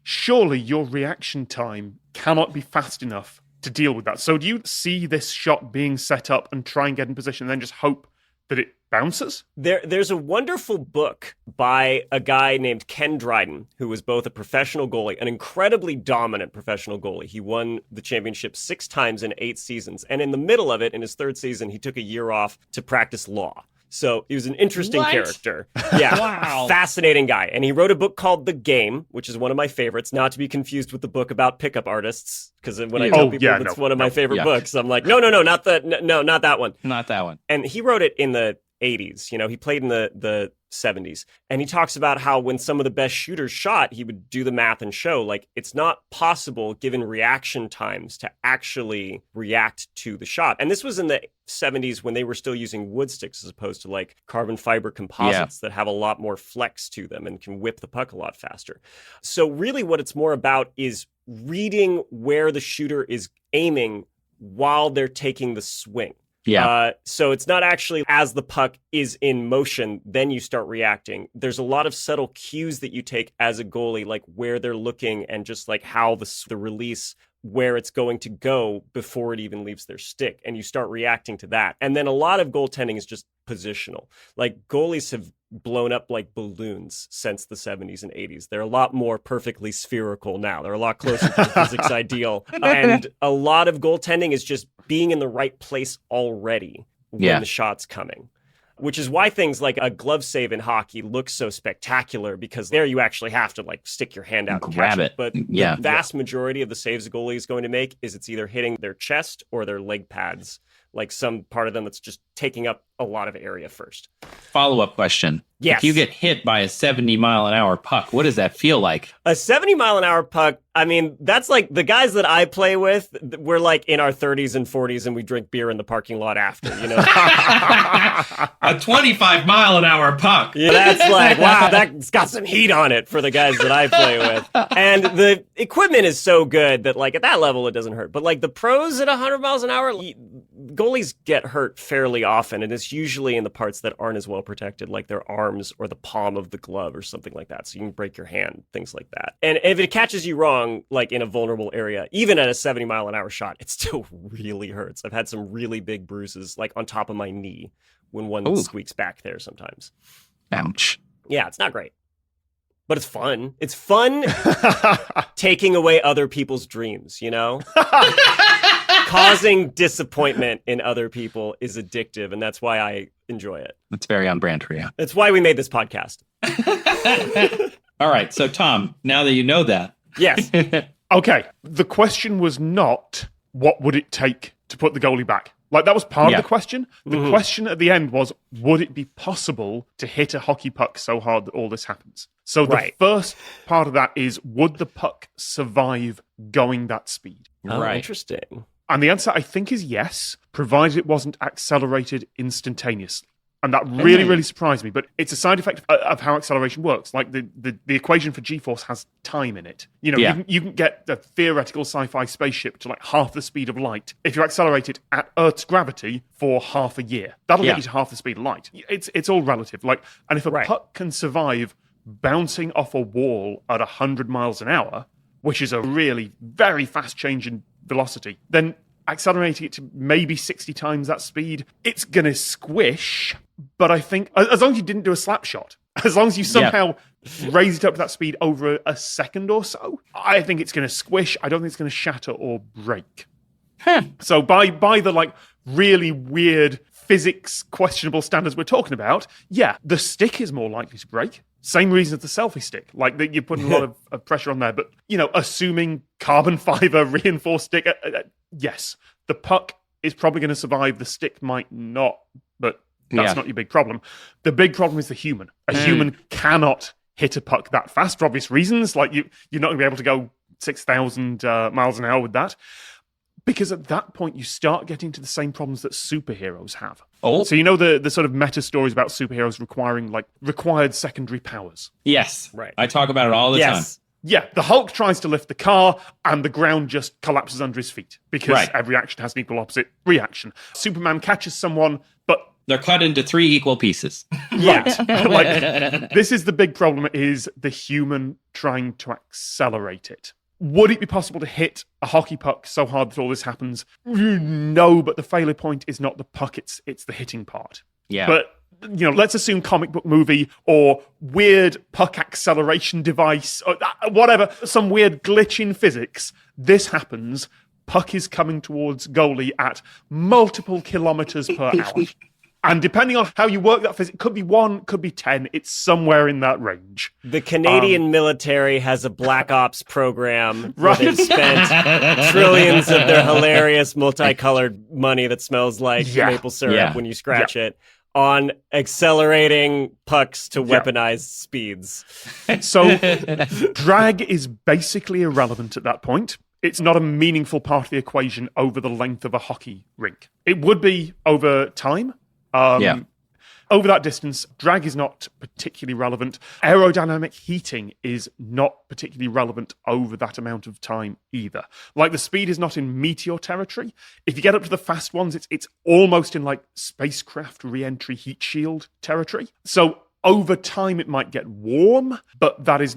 surely your reaction time cannot be fast enough to deal with that. So do you see this shot being set up and try and get in position and then just hope that it bounces? There's a wonderful book by a guy named Ken Dryden, who was both a professional goalie, an incredibly dominant professional goalie. He won the championship 6 times in 8 seasons. And in the middle of it, in his 3rd season, he took a year off to practice law. So he was an interesting character. Yeah. Wow. Fascinating guy. And he wrote a book called The Game, which is one of my favorites, not to be confused with the book about pickup artists. Because when I tell people it's one of my favorite books, I'm like, no, not that one. Not that one. And he wrote it in the 80s. He played in the 70s. And he talks about how when some of the best shooters shot, he would do the math and show, like, it's not possible, given reaction times, to actually react to the shot. And this was in the 70s when they were still using wood sticks as opposed to, like, carbon fiber composites that have a lot more flex to them and can whip the puck a lot faster. So really what it's more about is reading where the shooter is aiming while they're taking the swing. Yeah. So it's not actually as the puck is in motion, then you start reacting. There's a lot of subtle cues that you take as a goalie, like where they're looking and just like how the release, where it's going to go before it even leaves their stick. And you start reacting to that. And then a lot of goaltending is just positional. Like goalies have blown up like balloons since the 70s and 80s. They're a lot more perfectly spherical now. They're a lot closer to the physics ideal. And a lot of goaltending is just being in the right place already when the shot's coming. Which is why things like a glove save in hockey look so spectacular, because there you actually have to like stick your hand out and grab catch it. But the vast majority of the saves a goalie is going to make is it's either hitting their chest or their leg pads, like some part of them that's just taking up a lot of area first. Follow-up question. Yes. If you get hit by a 70-mile-an-hour puck, what does that feel like? A 70-mile-an-hour puck, I mean, that's like the guys that I play with, we're like in our 30s and 40s and we drink beer in the parking lot after, A 25-mile-an-hour puck. Yeah, that's like, wow, that's got some heat on it for the guys that I play with. And the equipment is so good that like at that level, it doesn't hurt. But like the pros at 100 miles an hour, goalies get hurt fairly often. And it's usually in the parts that aren't as well protected, like their arms or the palm of the glove or something like that. So you can break your hand, things like that. And if it catches you wrong, like in a vulnerable area, even at a 70-mile-an-hour shot, it still really hurts. I've had some really big bruises, like on top of my knee when one squeaks back there sometimes. Ouch. Yeah, it's not great. But it's fun. It's fun taking away other people's dreams, Causing disappointment in other people is addictive, and that's why I enjoy it. That's very on brand for you. That's why we made this podcast. All right, so Tom, now that you know that. Yes. Okay, the question was not what would it take to put the goalie back. Like, that was part of the question. The question at the end was, would it be possible to hit a hockey puck so hard that all this happens? So the first part of that is, would the puck survive going that speed? Oh, interesting. And the answer, I think, is yes, provided it wasn't accelerated instantaneousally. And that really surprised me. But it's a side effect of how acceleration works. Like the equation for G-force has time in it. You know, you can get a theoretical sci-fi spaceship to like half the speed of light if you accelerate it at Earth's gravity for half a year. That'll get you to half the speed of light. It's all relative. Like, and if a puck can survive bouncing off a wall at 100 miles an hour, which is a really very fast change in velocity, then accelerating it to maybe 60 times that speed, it's going to squish. But I think as long as you didn't do a slap shot, as long as you somehow raise it up to that speed over a second or so, I think it's going to squish. I don't think it's going to shatter or break. So by the like really weird physics questionable standards we're talking about, the stick is more likely to break. Same reason as the selfie stick. Like that you're putting a lot of pressure on there. But, you know, assuming carbon fiber reinforced stick, yes, the puck is probably going to survive. The stick might not, but that's not your big problem. The big problem is the human. A human cannot hit a puck that fast for obvious reasons. Like you're not going to be able to go 6,000 miles an hour with that. Because at that point, you start getting to the same problems that superheroes have. Oh. So you know the sort of meta stories about superheroes requiring like required secondary powers. Yes. Right. I talk about it all the time. Yeah, the Hulk tries to lift the car and the ground just collapses under his feet because every action has an equal opposite reaction. Superman catches someone, but they're cut into 3 equal pieces. Right. Like, this is the big problem, is the human trying to accelerate it. Would it be possible to hit a hockey puck so hard that all this happens? No, but the failure point is not the puck, it's the hitting part. Yeah. But, you know, let's assume comic book movie or weird puck acceleration device or whatever, some weird glitch in physics. This happens. Puck is coming towards goalie at multiple kilometers per hour. And depending on how you work that physics, it could be 1, could be 10. It's somewhere in that range. The Canadian military has a Black Ops program where they've spent trillions of their hilarious multicolored money that smells like maple syrup when you scratch it on accelerating pucks to weaponized speeds. So drag is basically irrelevant at that point. It's not a meaningful part of the equation over the length of a hockey rink. It would be over time. Over that distance, drag is not particularly relevant. Aerodynamic heating is not particularly relevant over that amount of time either. Like the speed is not in meteor territory. If you get up to the fast ones, it's almost in like spacecraft re-entry heat shield territory. So over time, it might get warm, but that is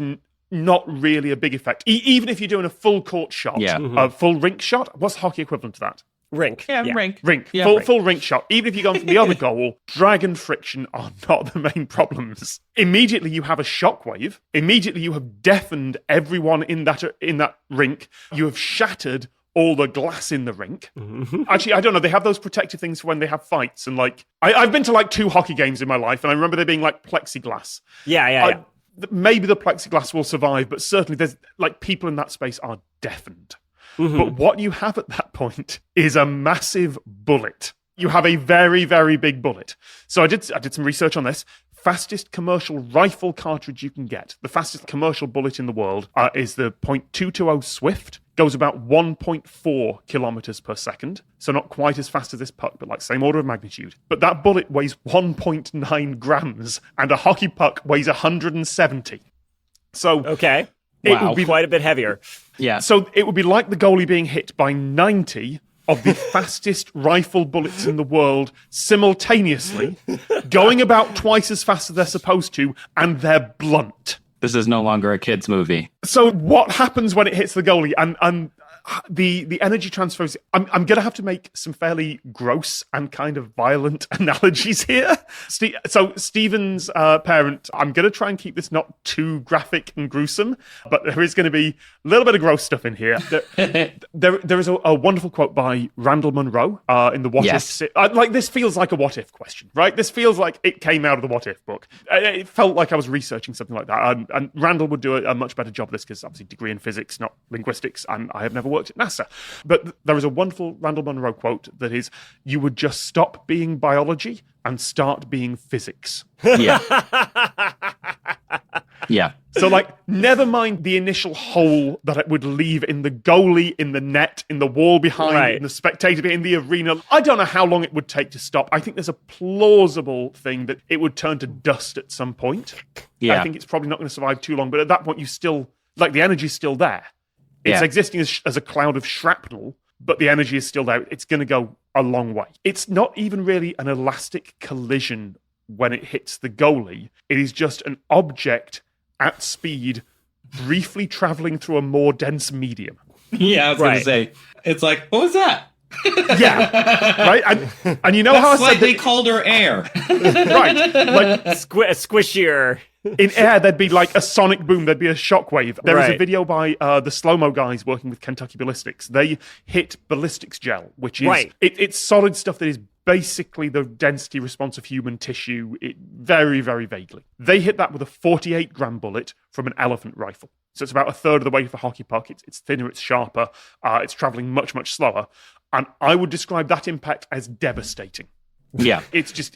not really a big effect. Even if you're doing a full court shot, a full rink shot, what's the hockey equivalent to that? Rink. Rink. Yeah, full rink shot. Even if you go from the other goal, drag and friction are not the main problems. Immediately you have a shockwave. Immediately you have deafened everyone in that rink. You have shattered all the glass in the rink. Mm-hmm. Actually, I don't know. They have those protective things for when they have fights. And like, I've been to like 2 hockey games in my life, and I remember there being like plexiglass. Yeah. Maybe the plexiglass will survive, but certainly there's like people in that space are deafened. Mm-hmm. But what you have at that point is a massive bullet. You have a very, very big bullet. So I did some research on this. Fastest commercial rifle cartridge you can get. The fastest commercial bullet in the world is the .220 Swift. Goes about 1.4 kilometers per second. So not quite as fast as this puck, but like same order of magnitude. But that bullet weighs 1.9 grams, and a hockey puck weighs 170. So okay. It would be quite a bit heavier. Yeah. So it would be like the goalie being hit by 90 of the fastest rifle bullets in the world simultaneously, going about twice as fast as they're supposed to, and they're blunt. This is no longer a kid's movie. So what happens when it hits the goalie? And the energy transfers. I'm going to have to make some fairly gross and kind of violent analogies here. So Stephen's parent, I'm going to try and keep this not too graphic and gruesome, but there is going to be a little bit of gross stuff in here. There is a wonderful quote by Randall Munroe in the What If. Like, this feels like a what if question, right? This feels like it came out of the What If book. It felt like I was researching something like that. And Randall would do a much better job of this because obviously degree in physics, not linguistics, and I have never worked at NASA. But there is a wonderful Randall Munroe quote that is, you would just stop being biology and start being physics. Yeah. Yeah. So, like, never mind the initial hole that it would leave in the goalie, in the net, in the wall behind, Right. in the spectator, in the arena. I don't know how long it would take to stop. I think there's a plausible thing that it would turn to dust at some point. Yeah. I think it's probably not going to survive too long, but at that point, you still, like, the energy's still there. It's Yeah. existing as a cloud of shrapnel, but the energy is still there. It's going to go a long way. It's not even really an elastic collision when it hits the goalie. It is just an object at speed, briefly traveling through a more dense medium. Yeah, I was going to say, it's like, what was that? Yeah, right? And you know how I said Slightly that, colder air. right, like Squishier. in air, there'd be like a sonic boom, there'd be a shockwave. There was a Right. video by the slow-mo guys working with Kentucky Ballistics. They hit ballistics gel, which is Right. it's solid stuff that is basically the density response of human tissue, very, very vaguely. They hit that with a 48-gram bullet from an elephant rifle. So it's about a third of the weight of a hockey puck. It's thinner, it's sharper, it's traveling much, much slower. And I would describe that impact as devastating. Yeah. It's just,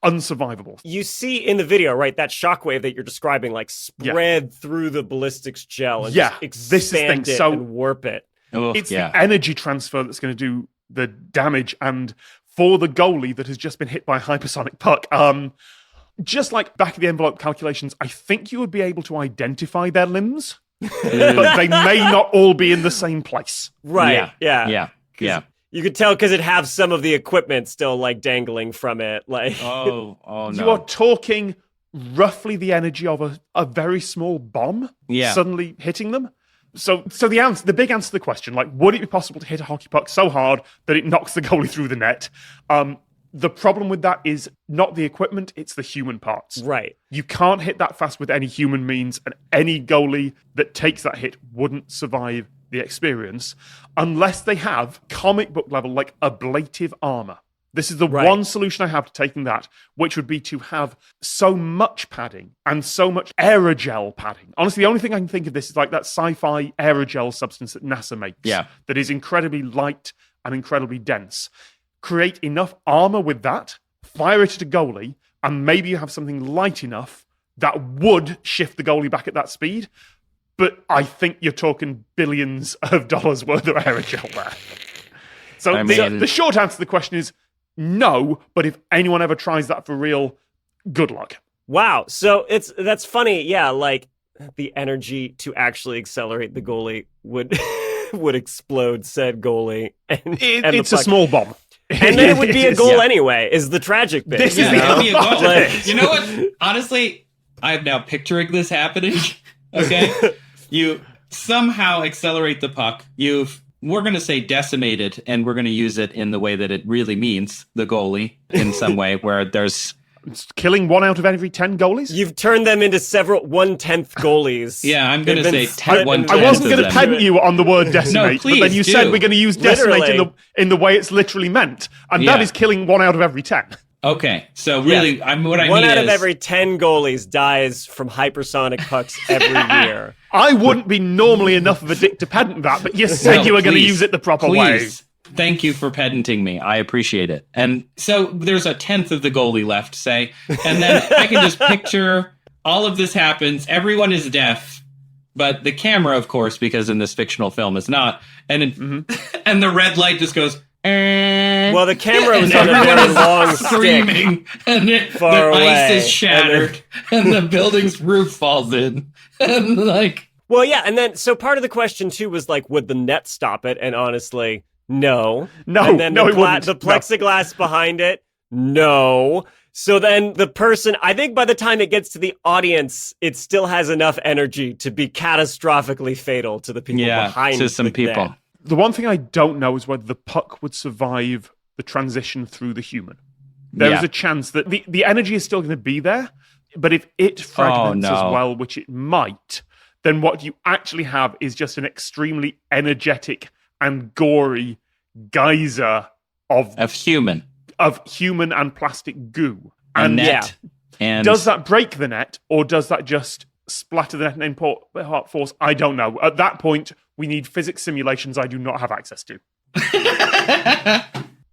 unsurvivable. You see in the video, right, that shockwave that you're describing, like, spread through the ballistics gel and Yeah, just this is the expand thing. it So- and warp it. Oh, It's yeah. the energy transfer that's going to do the damage. And for the goalie that has just been hit by a hypersonic puck, just like back of the envelope calculations, I think you would be able to identify their limbs, but they may not all be in the same place. Right. Yeah. Yeah. Yeah. You could tell because it has some of the equipment still like dangling from it. Like, Oh no. You are talking roughly the energy of a very small bomb Yeah. suddenly hitting them. So the big answer to the question, like, would it be possible to hit a hockey puck so hard that it knocks the goalie through the net? The problem with that is not the equipment, it's the human parts. right. You can't hit that fast with any human means, and any goalie that takes that hit wouldn't survive the experience unless they have comic book level, like, ablative armor. This is the Right. one solution I have to taking that, which would be to have so much padding and so much aerogel padding. Honestly, the only thing I can think of this is like that sci-fi aerogel substance that NASA makes that is incredibly light and incredibly dense. Create enough armor with that, fire it at a goalie, and maybe you have something light enough that would shift the goalie back at that speed. But I think you're talking billions of dollars worth of aerogel there. So I mean- the short answer to the question is no, but if anyone ever tries that for real, good luck. Wow. So that's funny. Yeah. Like the energy to actually accelerate the goalie would would explode said goalie. And It's the a puck. small bomb. And then it would be a is. goal Yeah. anyway, is the tragic bit. This you is know? the- It'd be a bunch of Like- things. You know what? Honestly, I'm now picturing this happening. Okay, you somehow accelerate the puck. We're going to say decimated, and we're going to use it in the way that it really means, the goalie, in some way where there's. It's killing 1 out of every 10 goalies. You've turned them into several 1/10 goalies. Yeah, I'm going to They've say been split 1/10 I wasn't of going to them. pedant you on the word decimate, but then please you do. said we're going to use decimate Literally. in the way it's literally meant, and that Yeah. is killing 1 out of every 10. Okay, so really, what I One mean out is of every 10 goalies dies from hypersonic pucks every year. I wouldn't be normally enough of a dick to pedant that, but you said No, you were going to please, use it the proper way. please. Thank you for pedanting me. I appreciate it. And so there's a 10th of the goalie left, say, and then I can just picture all of this happens. Everyone is deaf, but the camera, of course, because in this fictional film is not. And and the red light just goes. Well, the camera was And on a everyone very is long stick. screaming, and far the ice away, is shattered, and the building's roof falls in, and like. Well, yeah, and then so part of the question too was like, would the net stop it? And honestly, no. No, and then no, the, it wouldn't. the No. plexiglass behind it, no. So then the person, I think by the time it gets to the audience, it still has enough energy to be catastrophically fatal to the people behind to some the people. net. The one thing I don't know is whether the puck would survive the transition through the human. There is Yeah. a chance that the energy is still going to be there, but if it fragments no. as well, which it might, then what you actually have is just an extremely energetic and gory geyser of human human and plastic goo. and net. yeah. And Does that break the net, or does that just splatter the net and impart force? I don't know. At that point, we need physics simulations I do not have access to.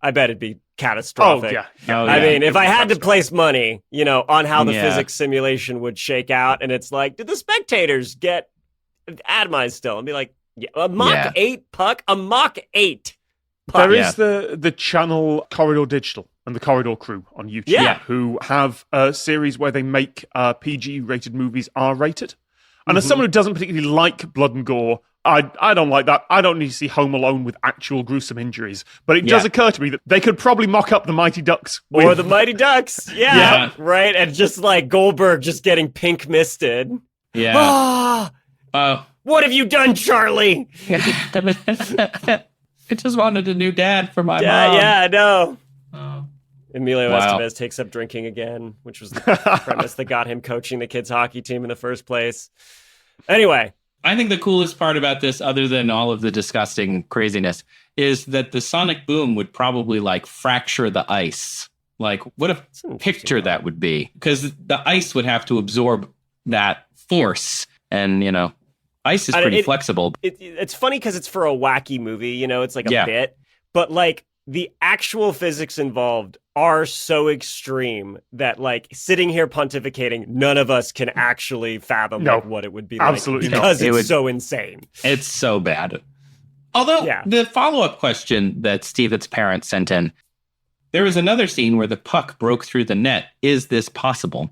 I bet it'd be catastrophic. Oh, yeah. Oh, I yeah. mean, if I had to place money, on how the Yeah. physics simulation would shake out, and it's like, did the spectators get atomized still? And be like, yeah, a Mach 8 puck? A Mach 8 puck. There is the channel Corridor Digital and the Corridor Crew on YouTube Yeah. who have a series where they make PG-rated movies R-rated. And as someone who doesn't particularly like blood and gore, I don't like that. I don't need to see Home Alone with actual gruesome injuries. But it does occur to me that they could probably mock up the Mighty Ducks. Or the Mighty Ducks. Yeah. Right? And just like Goldberg just getting pink misted. Yeah. Ah, Oh. what have you done, Charlie? I just wanted a new dad for my mom. Yeah, I know. Oh. Emilio Wow. Estevez takes up drinking again, which was the premise that got him coaching the kids' hockey team in the first place. Anyway. I think the coolest part about this, other than all of the disgusting craziness, is that the sonic boom would probably like fracture the ice. Like, what a picture that would be. Because the ice would have to absorb that force. And, ice is pretty flexible. It's funny because it's for a wacky movie, it's like a bit. But like the actual physics involved are so extreme that like sitting here pontificating, none of us can actually fathom like, what it would be absolutely like because not. it's so insane. It's so bad. Although the follow-up question that Steven's parents sent in, there was another scene where the puck broke through the net. Is this possible?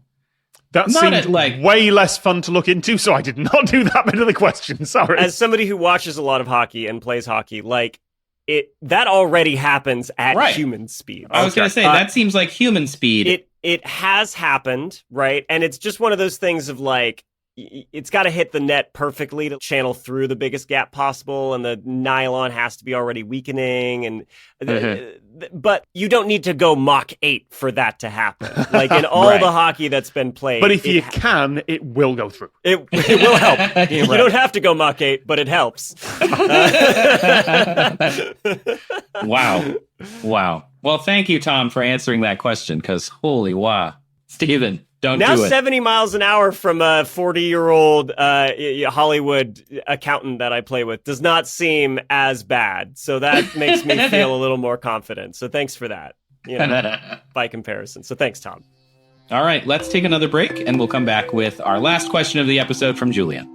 That seemed way less fun to look into, so I did not do that bit of the question. Sorry. As somebody who watches a lot of hockey and plays hockey, like that already happens at human speed. I was going to say, that seems like human speed. It has happened, right? And it's just one of those things of like, it's got to hit the net perfectly to channel through the biggest gap possible, and the nylon has to be already weakening, and but you don't need to go Mach 8 for that to happen. Like in all the hockey that's been played. But if you can, it will go through. It will help. You don't have to go Mach 8, but it helps. Wow. Well, thank you, Tom, for answering that question, because holy wow. Steven, don't now do it. 70 miles an hour from a 40-year-old Hollywood accountant that I play with does not seem as bad. So that makes me feel a little more confident. So thanks for that, by comparison. So thanks, Tom. All right, let's take another break, and we'll come back with our last question of the episode from Julian.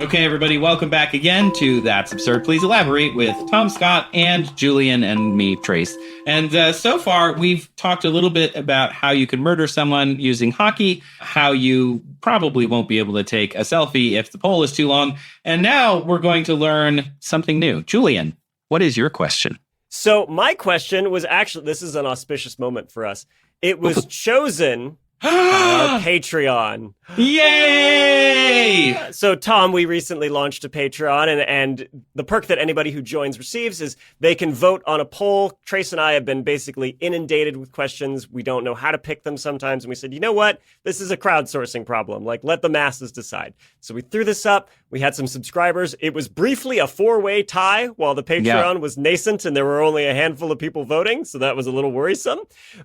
Okay, everybody, welcome back again to That's Absurd. Please elaborate with Tom Scott and Julian and me, Trace. And so far, we've talked a little bit about how you can murder someone using hockey, how you probably won't be able to take a selfie if the pole is too long. And now we're going to learn something new. Julian, what is your question? So my question was actually, this is an auspicious moment for us. It was chosen on our Patreon. Yay! So, Tom, we recently launched a Patreon, and the perk that anybody who joins receives is they can vote on a poll. Trace and I have been basically inundated with questions. We don't know how to pick them sometimes, and we said, you know what? This is a crowdsourcing problem. Like, let the masses decide. So we threw this up. We had some subscribers. It was briefly a 4-way tie while the Patreon was nascent, and there were only a handful of people voting, so that was a little worrisome.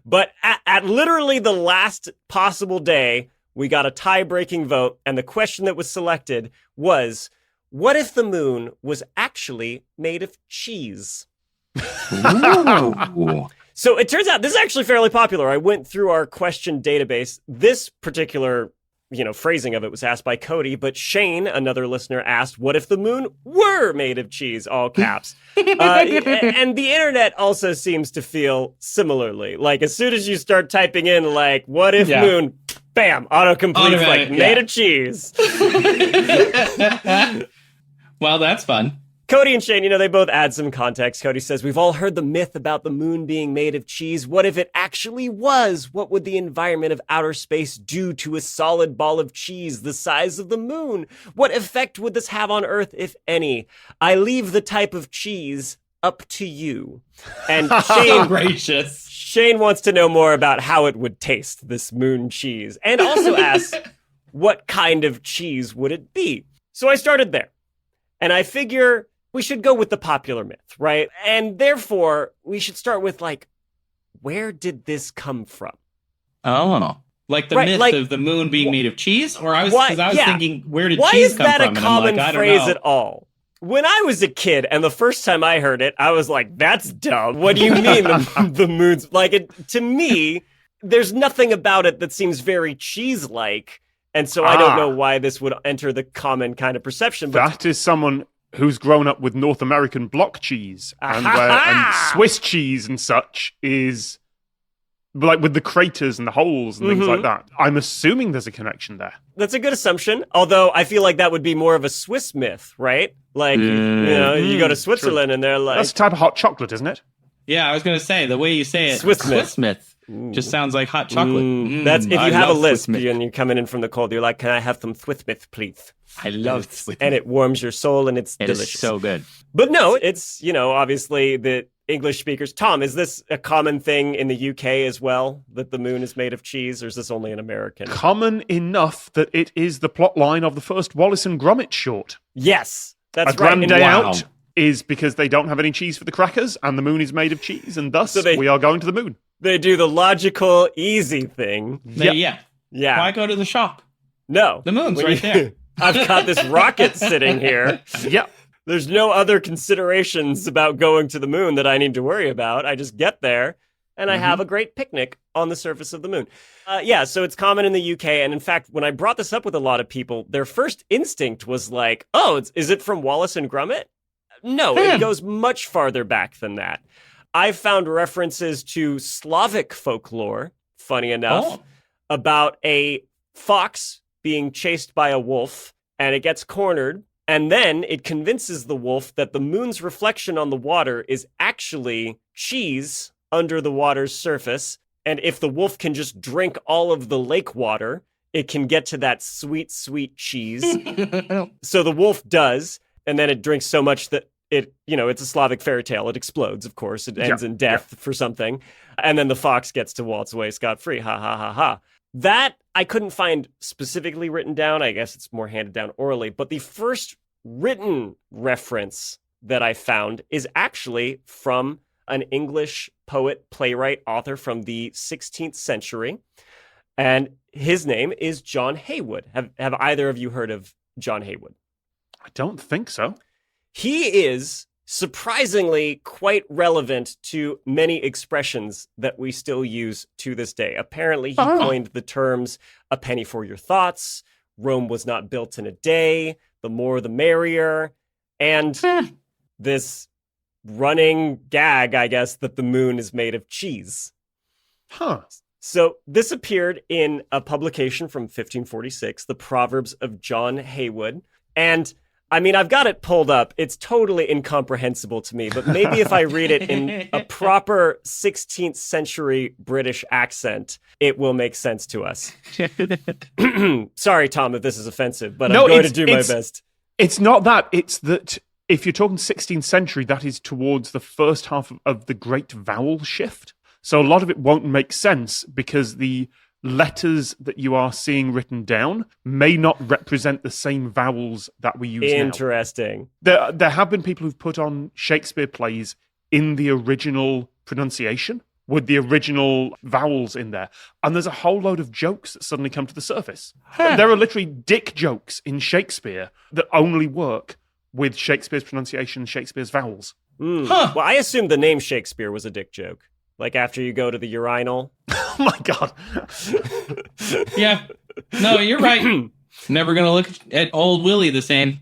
But at literally the last possible day, we got a tie-breaking vote, and the question that was selected was, what if the moon was actually made of cheese? So it turns out this is actually fairly popular. I went through our question database. This particular phrasing of it was asked by Cody, but Shane, another listener, asked, what if the moon were made of cheese, all caps? And the internet also seems to feel similarly. Like, as soon as you start typing in, like, what if moon, bam, autocomplete, like, made of cheese. Well, that's fun. Cody and Shane, they both add some context. Cody says, we've all heard the myth about the moon being made of cheese. What if it actually was? What would the environment of outer space do to a solid ball of cheese the size of the moon? What effect would this have on Earth, if any? I leave the type of cheese up to you. And Shane, gracious. Shane wants to know more about how it would taste, this moon cheese, and also asks, what kind of cheese would it be? So I started there. And I figure we should go with the popular myth, right? And therefore, we should start with, like, where did this come from? Oh, like the myth of the moon being made of cheese? Or I was thinking, where did cheese come from? Why is that a and common I don't phrase know. at all? When I was a kid, and the first time I heard it, I was like, that's dumb. What do you mean the moon's... Like, to me, there's nothing about it that seems very cheese-like, and so I don't know why this would enter the common kind of perception. But that is someone who's grown up with North American block cheese, and Swiss cheese and such is... like with the craters and the holes and things like that. I'm assuming there's a connection there. That's a good assumption. Although I feel like that would be more of a Swiss myth, right? Like, you go to Switzerland and they're like... That's a type of hot chocolate, isn't it? Yeah, I was going to say, the way you say it, Swiss myth just sounds like hot chocolate. That's if you I have a love lisp Swiss myth. and you're coming in from the cold, you're like, can I have some Swiss myth, please? I love Swiss And it warms your soul and it's It delicious. is so good. But no, it's, obviously the English speakers. Tom, is this a common thing in the UK as well, that the moon is made of cheese, or is this only an American? Common enough that it is the plot line of the first Wallace and Gromit short. Yes, that's A Grand right. Day Wow. Out is because they don't have any cheese for the crackers, and the moon is made of cheese, and thus So we are going to the moon. They do the logical, easy thing. Yeah. Yeah. Why go to the shop? No. The moon's When right there. I've got this rocket sitting here. Yep. There's no other considerations about going to the moon that I need to worry about. I just get there and I have a great picnic on the surface of the moon. So it's common in the UK. And in fact, when I brought this up with a lot of people, their first instinct was like, is it from Wallace and Gromit? No, it goes much farther back than that. I found references to Slavic folklore, funny enough, about a fox being chased by a wolf and it gets cornered. And then it convinces the wolf that the moon's reflection on the water is actually cheese under the water's surface. And if the wolf can just drink all of the lake water, it can get to that sweet, sweet cheese. So the wolf does, and then it drinks so much that it's a Slavic fairy tale. It explodes, of course. It ends in death for something. And then the fox gets to waltz away scot-free. Ha, ha, ha, ha. That I couldn't find specifically written down. I guess it's more handed down orally. But the first written reference that I found is actually from an English poet, playwright, author from the 16th century. And his name is John Heywood. Have either of you heard of John Heywood? I don't think so. He is surprisingly quite relevant to many expressions that we still use to this day. Apparently, he coined the terms "a penny for your thoughts," "Rome was not built in a day," "the more the merrier," and this running gag, I guess, that the moon is made of cheese. Huh. So this appeared in a publication from 1546, The Proverbs of John Heywood, and I mean, I've got it pulled up. It's totally incomprehensible to me, but maybe if I read it in a proper 16th century British accent, it will make sense to us. Sorry, Tom, if this is offensive, but I'm going to do my best. It's not that. It's that if you're talking 16th century, that is towards the first half of the Great Vowel Shift. So a lot of it won't make sense because the letters that you are seeing written down may not represent the same vowels that we use now. Interesting. There have been people who've put on Shakespeare plays in the original pronunciation with the original vowels in there. And there's a whole load of jokes that suddenly come to the surface. There are literally dick jokes in Shakespeare that only work with Shakespeare's pronunciation and Shakespeare's vowels. Well, I assumed the name Shakespeare was a dick joke. Like after you go to the urinal. Oh my God. Yeah. No, you're right. Never going to look at old Willie the same.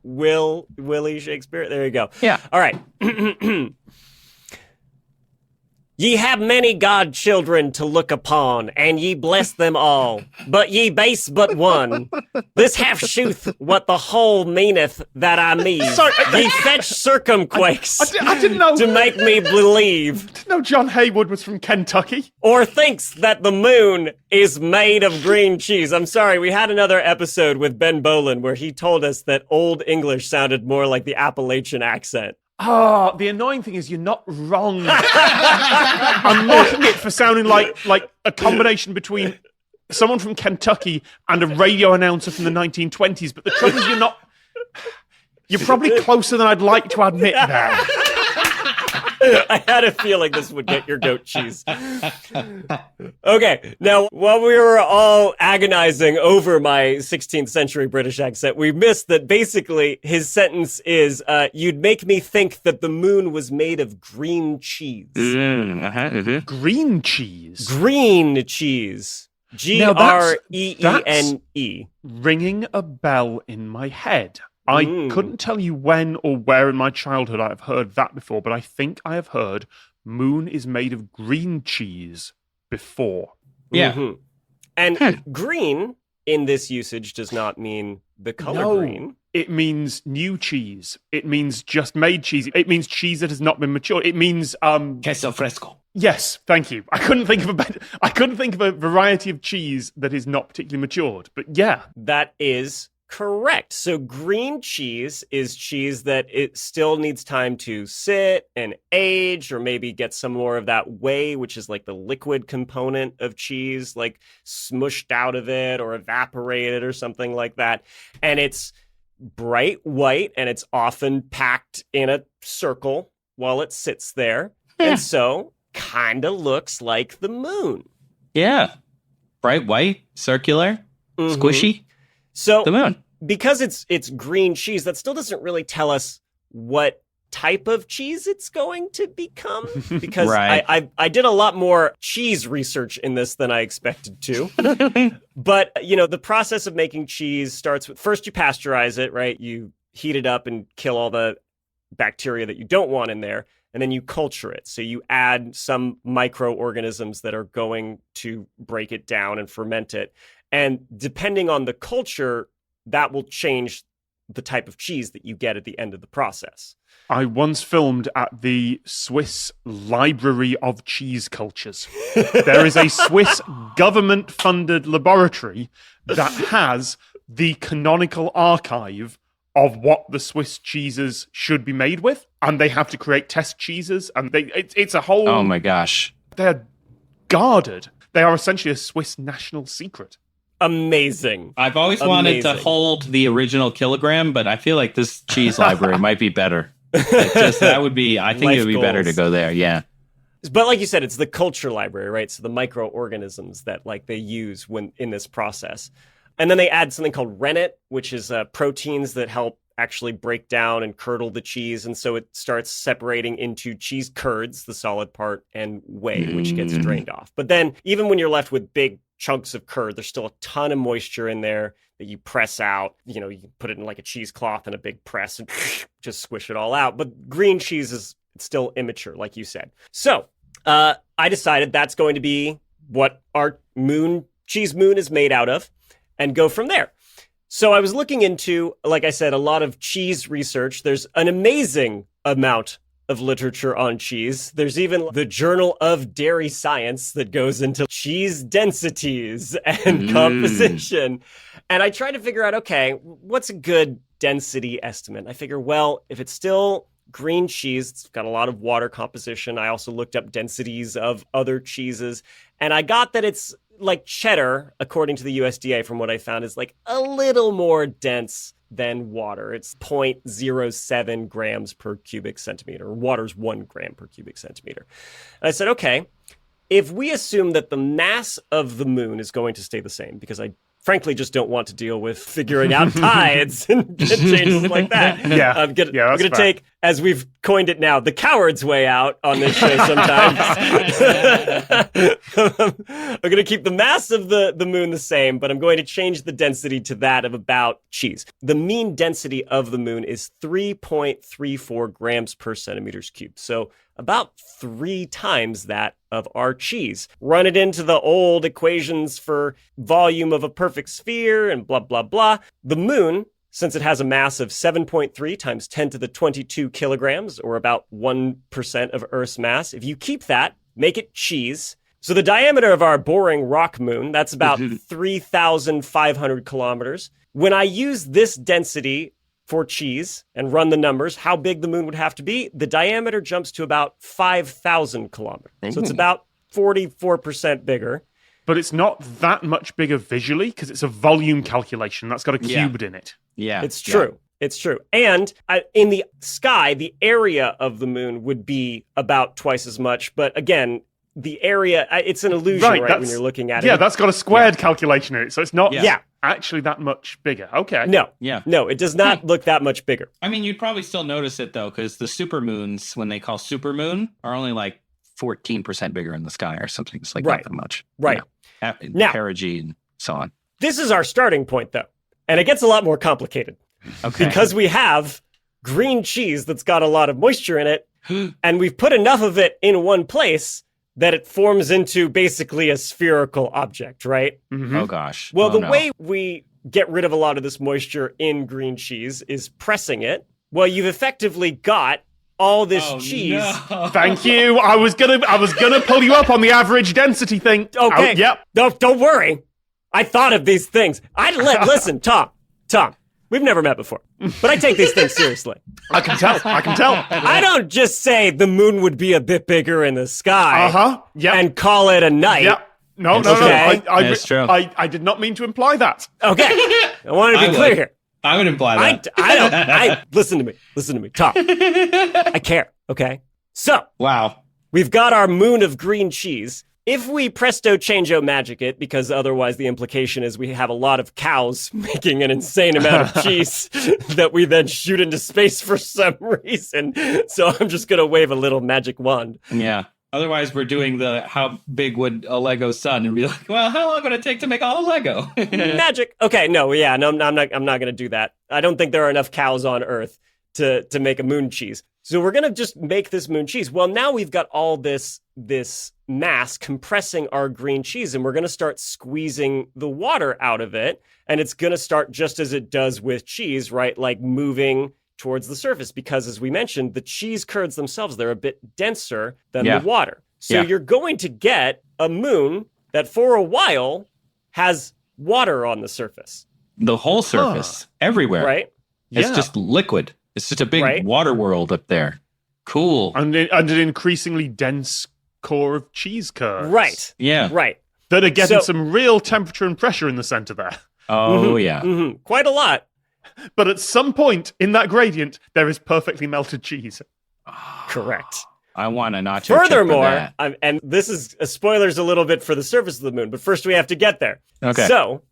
Willie Shakespeare. There you go. Yeah. All right. Ye have many godchildren to look upon, and ye bless them all, but ye base but one. This half shooth what the whole meaneth that I mean. Sorry, ye fetch circumquakes I didn't know. to make me believe, I didn't know John Heywood was from Kentucky. or thinks that the moon is made of green cheese. I'm sorry, we had another episode with Ben Bolin where he told us that Old English sounded more like the Appalachian accent. Oh, the annoying thing is you're not wrong. I'm mocking it for sounding like a combination between someone from Kentucky and a radio announcer from the 1920s. But the trouble is you're probably closer than I'd like to admit there. I had a feeling this would get your goat cheese. Okay, now while we were all agonizing over my 16th century British accent, we missed that basically his sentence is, you'd make me think that the moon was made of green cheese. Green cheese. Green cheese. Now that's Greene. ringing a bell in my head. I couldn't tell you when or where in my childhood I have heard that before, but I think I have heard moon is made of green cheese before. Yeah. Mm-hmm. And green in this usage does not mean the color green. It means new cheese. It means just made cheese. It means cheese that has not been matured. It means Queso fresco. Yes, thank you. I couldn't think of a variety of cheese that is not particularly matured. But yeah, that is correct. So green cheese is cheese that it still needs time to sit and age, or maybe get some more of that whey, which is like the liquid component of cheese, like smushed out of it or evaporated or something like that. And it's bright white, and it's often packed in a circle while it sits there. Yeah. And so kind of looks like the moon. Yeah. Bright white, circular, squishy. So The moon. Because it's green cheese, that still doesn't really tell us what type of cheese it's going to become. Because Right. I did a lot more cheese research in this than I expected to. But, the process of making cheese starts with, first you pasteurize it, right? You heat it up and kill all the bacteria that you don't want in there. And then you culture it. So you add some microorganisms that are going to break it down and ferment it. And depending on the culture, that will change the type of cheese that you get at the end of the process. I once filmed at the Swiss Library of Cheese Cultures. There is a Swiss government-funded laboratory that has the canonical archive of what the Swiss cheeses should be made with, and they have to create test cheeses, and it's a whole... Oh my gosh. They're guarded. They are essentially a Swiss national secret. Amazing. I've always wanted to Amazing. hold the original kilogram, but I feel like this cheese library might be better. I think it would be better to goals. go there. Yeah. But like you said, it's the culture library, right? So the microorganisms that they use when in this process. And then they add something called rennet, which is proteins that help actually break down and curdle the cheese. And so it starts separating into cheese curds, the solid part, and whey, which gets drained off. But then even when you're left with big chunks of curd, there's still a ton of moisture in there that you press out. You put it in like a cheesecloth and a big press and just squish it all out. But green cheese is still immature, like you said. So I decided that's going to be what our cheese moon is made out of, and go from there. So I was looking into, like I said, a lot of cheese research. There's an amazing amount of literature on cheese. There's even the Journal of Dairy Science that goes into cheese densities and composition. And I tried to figure out, okay, what's a good density estimate? I figure, well, if it's still green cheese, it's got a lot of water composition. I also looked up densities of other cheeses, and I got that it's like cheddar, according to the USDA, from what I found, is like a little more dense than water. It's 0.07 grams per cubic centimeter. Water's 1 gram per cubic centimeter. And I said, okay, if we assume that the mass of the moon is going to stay the same, because I frankly just don't want to deal with figuring out tides and changes like that. Yeah, I'm going that's to fair. take, as we've coined it now, the coward's way out on this show sometimes. I'm going to keep the mass of the moon the same, but I'm going to change the density to that of about cheese. The mean density of the moon is 3.34 grams per centimeters cubed. So about 3 times that of our cheese. Run it into the old equations for volume of a perfect sphere and blah, blah, blah. The moon, since it has a mass of 7.3 times 10 to the 22 kilograms, or about 1% of Earth's mass, if you keep that, make it cheese. So the diameter of our boring rock moon, that's about 3,500 kilometers. When I use this density for cheese and run the numbers, how big the moon would have to be, the diameter jumps to about 5,000 kilometers. So it's about 44% bigger. But it's not that much bigger visually because it's a volume calculation that's got a cubed in it. Yeah. It's true. It's true. And in the sky, the area of the moon would be about twice as much. But again, the area, it's an illusion, right, when you're looking at it. Yeah, that's got a squared calculation in it, so it's not Yeah. actually that much bigger. Okay. No. Yeah. No, it does not look that much bigger. I mean, you'd probably still notice it, though, because the supermoons, when they call supermoon, are only like 14% bigger in the sky or something. It's like Right. not that much. Right. Yeah. Now- Perigee and so on. This is our starting point, though. And it gets a lot more complicated. Okay. Because we have green cheese that's got a lot of moisture in it, and we've put enough of it in one place that it forms into basically a spherical object, right? Oh, gosh. Well, Oh, the no. way we get rid of a lot of this moisture in green cheese is pressing it. Well, you've effectively got all this cheese. No. Thank you. I was gonna pull you up on the average density thing. Okay. Oh, yep. Don't worry. I thought of these things. Listen, Tom, we've never met before, but I take these things seriously. I can tell. I don't just say the moon would be a bit bigger in the sky Yep. and call it a night. Yep. No. Okay. That's true. I did not mean to imply that. Okay. I want to be I clear would. here. I would imply that. Listen to me, Tom. I care, okay? So, Wow. we've got our moon of green cheese. If we presto changeo magic it, because otherwise the implication is we have a lot of cows making an insane amount of cheese that we then shoot into space for some reason. So I'm just going to wave a little magic wand. Yeah. Otherwise, we're doing the how big would a Lego sun and be like, well, how long would it take to make all a Lego? Magic. Okay, no, I'm not going to do that. I don't think there are enough cows on Earth to make a moon cheese. So we're going to just make this moon cheese. Well, now we've got all this mass compressing our green cheese, and we're going to start squeezing the water out of it. And it's going to start just as it does with cheese, right? Like moving towards the surface, because as we mentioned, the cheese curds themselves, they're a bit denser than the water. So you're going to get a moon that for a while has water on the surface. The whole surface, everywhere. Right? It's just liquid. It's just a big water world up there. Cool. And an increasingly dense core of cheese curds. Right. Yeah. Right. That are getting So- some real temperature and pressure in the center there. Oh, yeah. Mm-hmm. Quite a lot. But at some point in that gradient, there is perfectly melted cheese. Correct. I want a nacho chip for Furthermore, that. and this is spoilers a little bit for the surface of the moon, but first we have to get there. Okay. So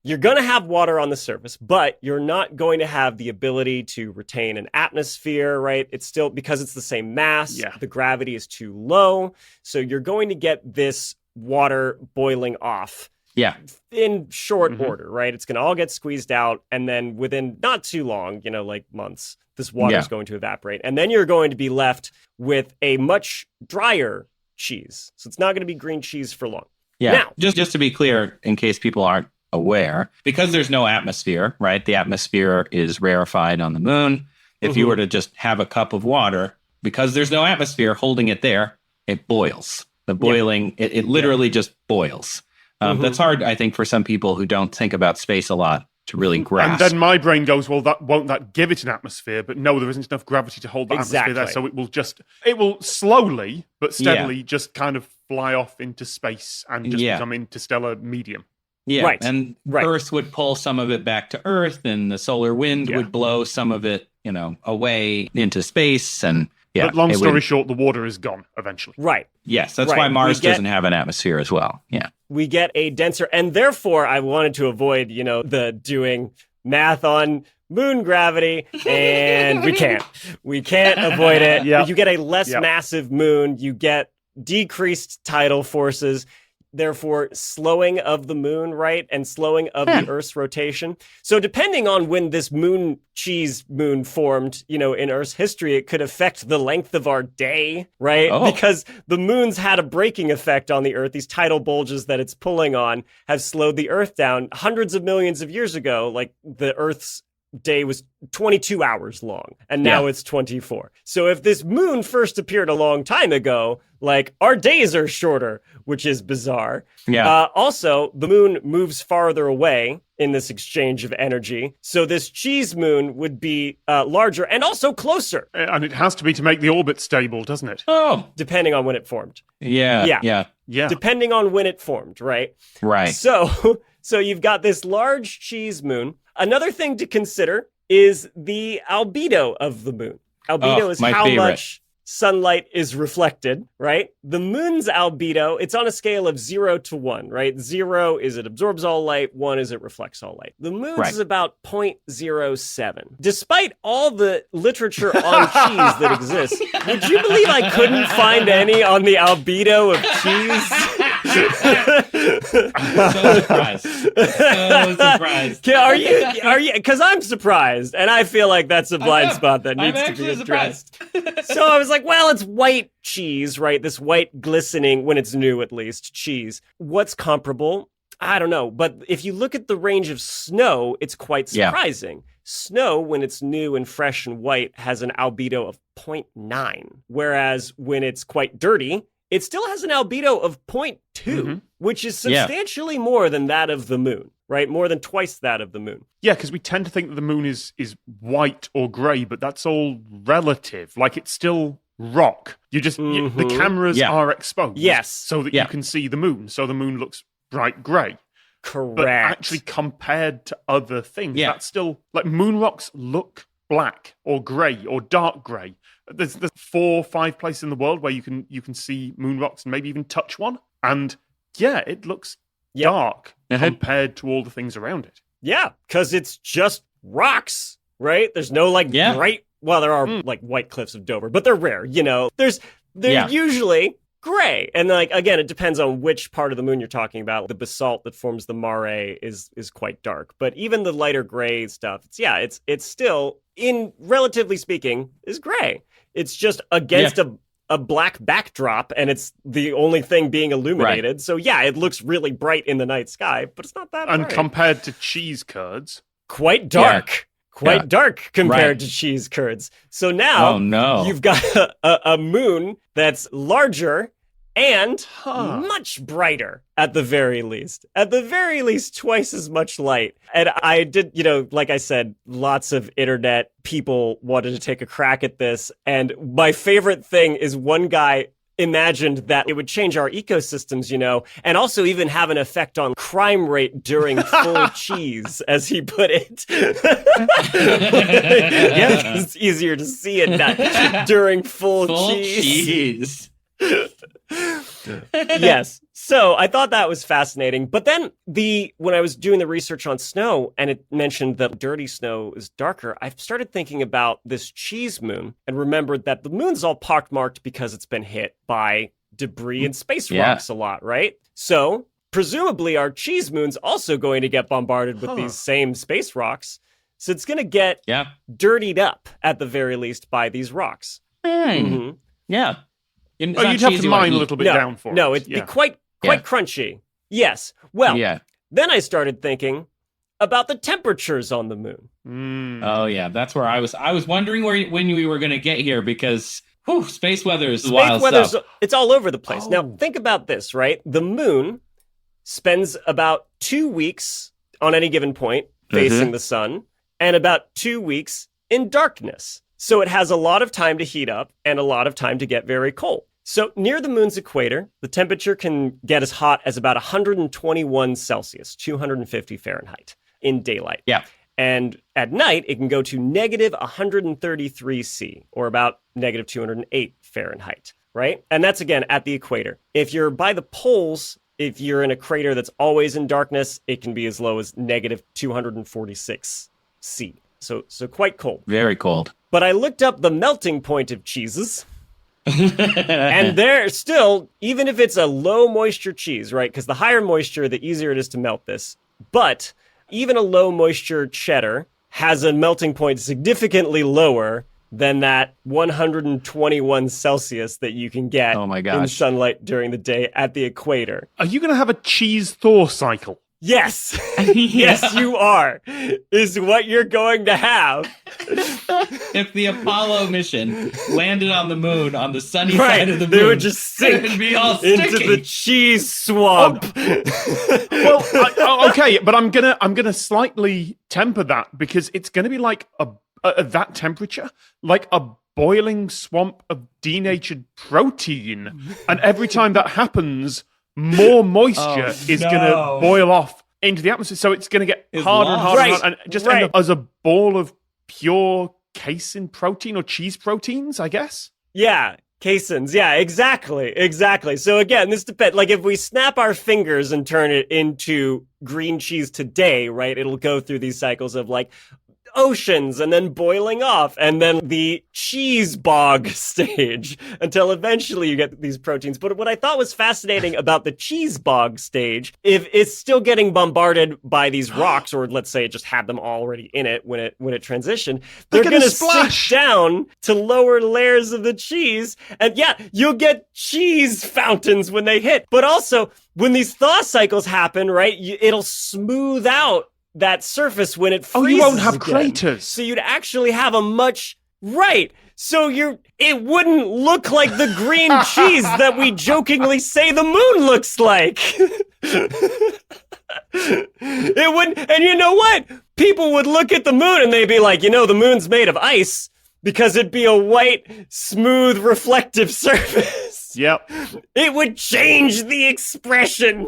you're going to have water on the surface, but you're not going to have the ability to retain an atmosphere, right? It's still, because it's the same mass, the gravity is too low. So you're going to get this water boiling off Yeah. in short order, right? It's going to all get squeezed out. And then within not too long, like months, this water is going to evaporate. And then you're going to be left with a much drier cheese. So it's not going to be green cheese for long. Yeah. Now, just to be clear, in case people aren't aware, because there's no atmosphere, right? The atmosphere is rarefied on the moon. If you were to just have a cup of water, because there's no atmosphere holding it there, it boils. The boiling, it literally just boils. That's hard, I think, for some people who don't think about space a lot to really grasp. And then my brain goes, well, won't that give it an atmosphere? But no, there isn't enough gravity to hold the atmosphere there. So it will slowly but steadily just kind of fly off into space and just become interstellar medium. Yeah, Right. and Right. Earth would pull some of it back to Earth, and the solar wind would blow some of it, away into space. And But long story short, the water is gone eventually. right. yes, that's Right. why Mars We get- doesn't have an atmosphere as well. Yeah, We get a denser, and therefore I wanted to avoid, the doing math on moon gravity, and we can't. We can't avoid it. Yep. You get a less Yep. massive moon. You get decreased tidal forces. Therefore, slowing of the moon, right? And slowing of the Earth's rotation. So depending on when this cheese moon formed, in Earth's history, it could affect the length of our day, right? Oh. Because the moon's had a braking effect on the Earth. These tidal bulges that it's pulling on have slowed the Earth down. Hundreds of millions of years ago, like the Earth's day was 22 hours long, and now it's 24. So if this moon first appeared a long time ago, like our days are shorter, which is bizarre. Yeah. Also, the moon moves farther away in this exchange of energy. So this cheese moon would be larger and also closer, And it has to be to make the orbit stable, doesn't it? Oh, depending on when it formed. yeah. Yeah. Depending on when it formed, right? Right. So you've got this large cheese moon. Another thing to consider is the albedo of the moon. Albedo is my how favorite. much sunlight is reflected, right? The moon's albedo, it's on a scale of 0 to 1, right? 0 is it absorbs all light, 1 is it reflects all light. The moon's Right. is about 0.07. Despite all the literature on cheese that exists, would you believe I couldn't find any on the albedo of cheese? So surprised. So surprised. Are you? Because I'm surprised, and I feel like that's a blind spot that I'm needs to actually be addressed. So I was like, well, it's white cheese, right? This white glistening, when it's new at least, cheese. What's comparable? I don't know. But if you look at the range of snow, it's quite surprising. Snow, when it's new and fresh and white, has an albedo of 0.9. Whereas when it's quite dirty, it still has an albedo of 0.2, which is substantially more than that of the moon, right? More than twice that of the moon. Yeah, because we tend to think that the moon is white or grey, but that's all relative. Like, it's still rock. You just the cameras are exposed, so that you can see the moon. So the moon looks bright grey. Correct. But actually, compared to other things, that's still like moon rocks look black or grey or dark grey. There's 4 or 5 places in the world where you can see moon rocks and maybe even touch one, and it looks dark compared to all the things around it. Yeah, because it's just rocks, right? There's no bright. Well, there are like white cliffs of Dover, but they're rare. You know, they're usually gray, and like again, it depends on which part of the moon you're talking about. The basalt that forms the mare is quite dark, but even the lighter gray stuff, it's still, in relatively speaking, is gray. It's just against a black backdrop, and it's the only thing being illuminated. Right. So it looks really bright in the night sky, but it's not that bright. And compared to cheese curds, quite dark. Quite dark compared to cheese curds. So now you've got a moon that's larger and much brighter at the very least. At the very least, twice as much light. And I did, like I said, lots of internet people wanted to take a crack at this. And my favorite thing is one guy imagined that it would change our ecosystems, and also even have an effect on crime rate during full cheese, as he put it. It's easier to see it during full cheese. Yes. So I thought that was fascinating. But then when I was doing the research on snow and it mentioned that dirty snow is darker, I started thinking about this cheese moon and remembered that the moon's all pockmarked because it's been hit by debris and space rocks a lot, right? So presumably our cheese moon's also going to get bombarded with these same space rocks. So it's going to get dirtied up at the very least by these rocks. Mm. Yeah. You'd have to mine a little bit down for it. No, it'd be quite crunchy. Yes. Well, then I started thinking about the temperatures on the moon. Oh, yeah. That's where I was wondering when we were going to get here, because space weather is wild stuff. It's all over the place. Now, think about this, right? The moon spends about 2 weeks on any given point facing the sun and about 2 weeks in darkness. So it has a lot of time to heat up and a lot of time to get very cold. So near the moon's equator, the temperature can get as hot as about 121 Celsius, 250 Fahrenheit in daylight. Yeah. And at night, it can go to negative 133 C, or about negative 208 Fahrenheit, right? And that's, again, at the equator. If you're by the poles, if you're in a crater that's always in darkness, it can be as low as negative 246 C. So quite cold. Very cold. But I looked up the melting point of cheeses. And they're still, even if it's a low moisture cheese, right? Because the higher moisture, the easier it is to melt this. But even a low moisture cheddar has a melting point significantly lower than that 121 Celsius that you can get in sunlight during the day at the equator. Are you going to have a cheese thaw cycle? Yes. Yes, you are, is what you're going to have. If the Apollo mission landed on the moon on the sunny side of the moon, they would just sink into the cheese swamp. Okay, but I'm gonna slightly temper that, because it's gonna be like at that temperature, like a boiling swamp of denatured protein, and every time that happens, more moisture is going to boil off into the atmosphere. So it's going to get harder and harder and just end up as a ball of pure casein protein or cheese proteins, I guess. Yeah, caseins. Yeah, exactly. So again, this depends. Like if we snap our fingers and turn it into green cheese today, right? It'll go through these cycles of like oceans and then boiling off and then the cheese bog stage until eventually you get these proteins. But what I thought was fascinating about the cheese bog stage, if it's still getting bombarded by these rocks, or let's say it just had them already in it when it transitioned, they're going to sink down to lower layers of the cheese. And yeah, you'll get cheese fountains when they hit. But also when these thaw cycles happen, right, it'll smooth out that surface when it freezes. Oh, you won't have again. craters. So you'd actually have a much right. So it wouldn't look like the green cheese that we jokingly say the moon looks like. It wouldn't, and you know what? People would look at the moon and they'd be like, the moon's made of ice because it'd be a white, smooth, reflective surface. Yep. It would change the expression.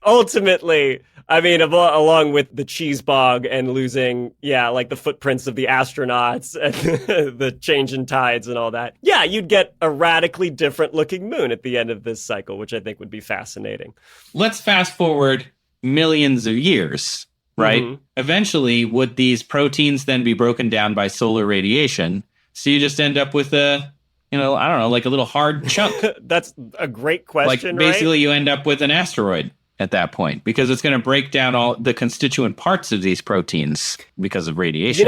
Ultimately, I mean, along with the cheese bog and losing, like the footprints of the astronauts and the change in tides and all that. Yeah, you'd get a radically different looking moon at the end of this cycle, which I think would be fascinating. Let's fast forward millions of years, right? Mm-hmm. Eventually, would these proteins then be broken down by solar radiation? So you just end up with I don't know, like a little hard chunk. That's a great question, like basically you end up with an asteroid at that point, because it's going to break down all the constituent parts of these proteins because of radiation.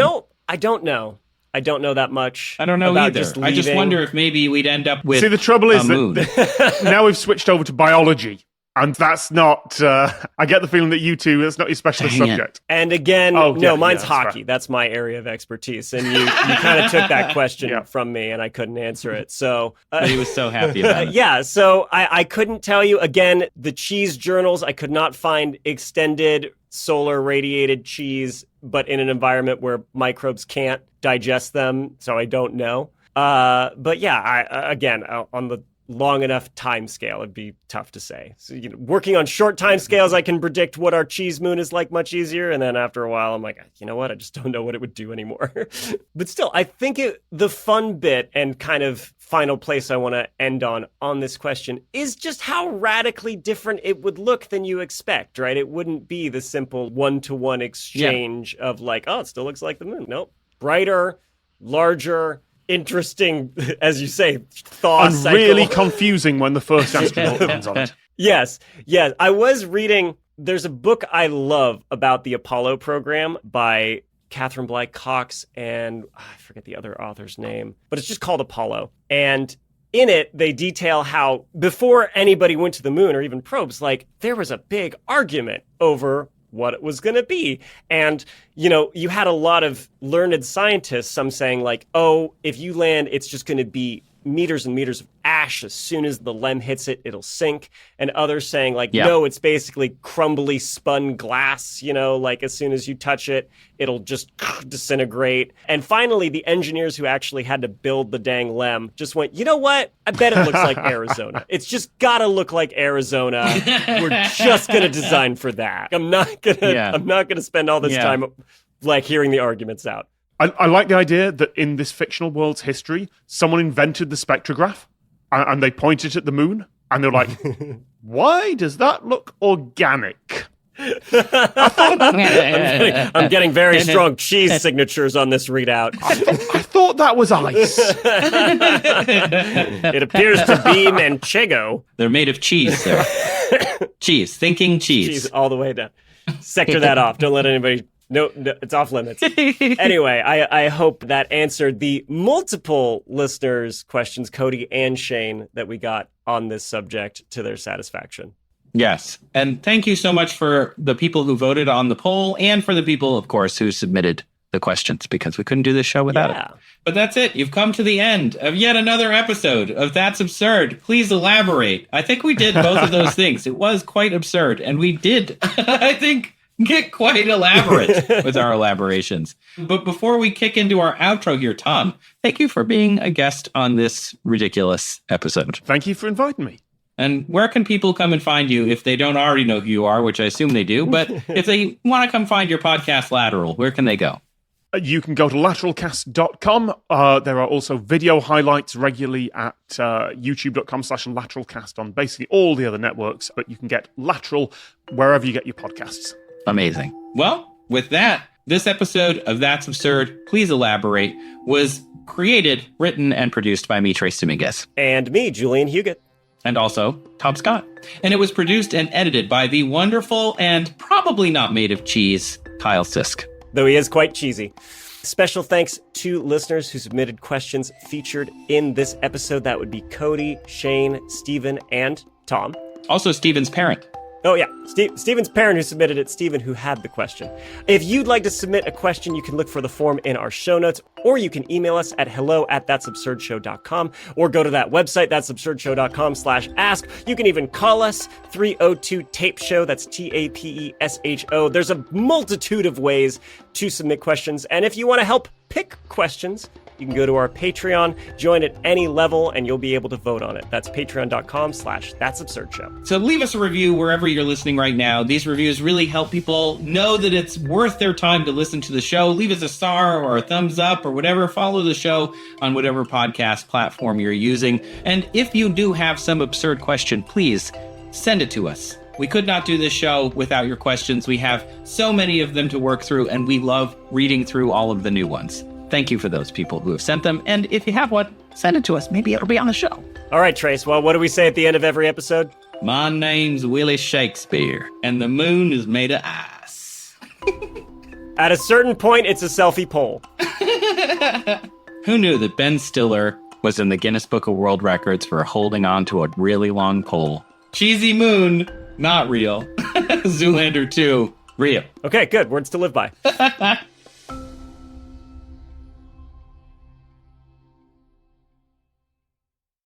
I don't know. I don't know that much. I don't know about either. I just wonder if maybe we'd end up with the trouble is moon. that now we've switched over to biology. And that's not, I get the feeling that you two, that's not your specialist subject. And again, mine's hockey. Fair. That's my area of expertise. And you kind of took that question from me and I couldn't answer it. So he was so happy about it. Yeah, so I couldn't tell you. Again, the cheese journals, I could not find extended solar radiated cheese, but in an environment where microbes can't digest them. So I don't know. But yeah, again, on the long enough time scale, it'd be tough to say. So, working on short time scales, I can predict what our cheese moon is like much easier. And then after a while, I'm like, you know what? I just don't know what it would do anymore. But still, I think the fun bit and kind of final place I want to end on this question is just how radically different it would look than you expect, right? It wouldn't be the simple one-to-one exchange of like, oh, it still looks like the moon. Nope. Brighter, larger, interesting, as you say, thaw and cycle. Really confusing when the first astronaut lands on it. Yes. I was reading, there's a book I love about the Apollo program by Catherine Blythe Cox and I forget the other author's name, but it's just called Apollo. And in it, they detail how before anybody went to the moon or even probes, like there was a big argument over what it was going to be. And, you had a lot of learned scientists, some saying like, oh, if you land, it's just going to be meters and meters of ash. As soon as the LEM hits it, it'll sink. And others saying like, no, it's basically crumbly spun glass, like as soon as you touch it, it'll just disintegrate. And finally, the engineers who actually had to build the dang LEM just went, you know what? I bet it looks like Arizona. It's just got to look like Arizona. We're just going to design for that. I'm not going to spend all this time like hearing the arguments out. I like the idea that in this fictional world's history, someone invented the spectrograph and they pointed at the moon and they're like, why does that look organic? I'm getting very strong cheese signatures on this readout. I thought that was ice. It appears to be manchego. They're made of cheese, sir. Cheese. Thinking cheese. Cheese all the way down. Sector that off. Don't let anybody... No, it's off limits. Anyway, I hope that answered the multiple listeners' questions, Cody and Shane, that we got on this subject to their satisfaction. Yes. And thank you so much for the people who voted on the poll and for the people, of course, who submitted the questions, because we couldn't do this show without it. But that's it. You've come to the end of yet another episode of That's Absurd. Please elaborate. I think we did both of those things. It was quite absurd. And we did, I think, get quite elaborate with our elaborations. But before we kick into our outro here, Tom, thank you for being a guest on this ridiculous episode. Thank you for inviting me. And where can people come and find you if they don't already know who you are, which I assume they do, but if they want to come find your podcast Lateral, where can they go? You can go to lateralcast.com. There are also video highlights regularly at youtube.com/lateralcast on basically all the other networks, but you can get Lateral wherever you get your podcasts. Amazing. Well, with that, this episode of That's Absurd, Please Elaborate, was created, written, and produced by me, Trace Dominguez. And me, Julian Huguet. And also Tom Scott. And it was produced and edited by the wonderful and probably not made of cheese, Kyle Sisk. Though he is quite cheesy. Special thanks to listeners who submitted questions featured in this episode. That would be Cody, Shane, Stephen, and Tom. Also Stephen's parent. Oh, yeah. Stephen's parent who submitted it, Stephen, who had the question. If you'd like to submit a question, you can look for the form in our show notes, or you can email us at hello@that'sabsurdshow.com, or go to that website, that'sabsurdshow.com/ask. You can even call us, 302-TAPE-SHOW, that's TAPESHO. There's a multitude of ways to submit questions, and if you want to help pick questions, you can go to our Patreon, join at any level, and you'll be able to vote on it. That's patreon.com/that'sabsurdshow. So leave us a review wherever you're listening right now. These reviews really help people know that it's worth their time to listen to the show. Leave us a star or a thumbs up or whatever. Follow the show on whatever podcast platform you're using. And if you do have some absurd question, please send it to us. We could not do this show without your questions. We have so many of them to work through, and we love reading through all of the new ones. Thank you for those people who have sent them. And if you have one, send it to us. Maybe it'll be on the show. All right, Trace. Well, what do we say at the end of every episode? My name's Willie Shakespeare, and the moon is made of ice. At a certain point, it's a selfie poll. Who knew that Ben Stiller was in the Guinness Book of World Records for holding on to a really long pole? Cheesy moon, not real. Zoolander 2, real. Okay, good. Words to live by.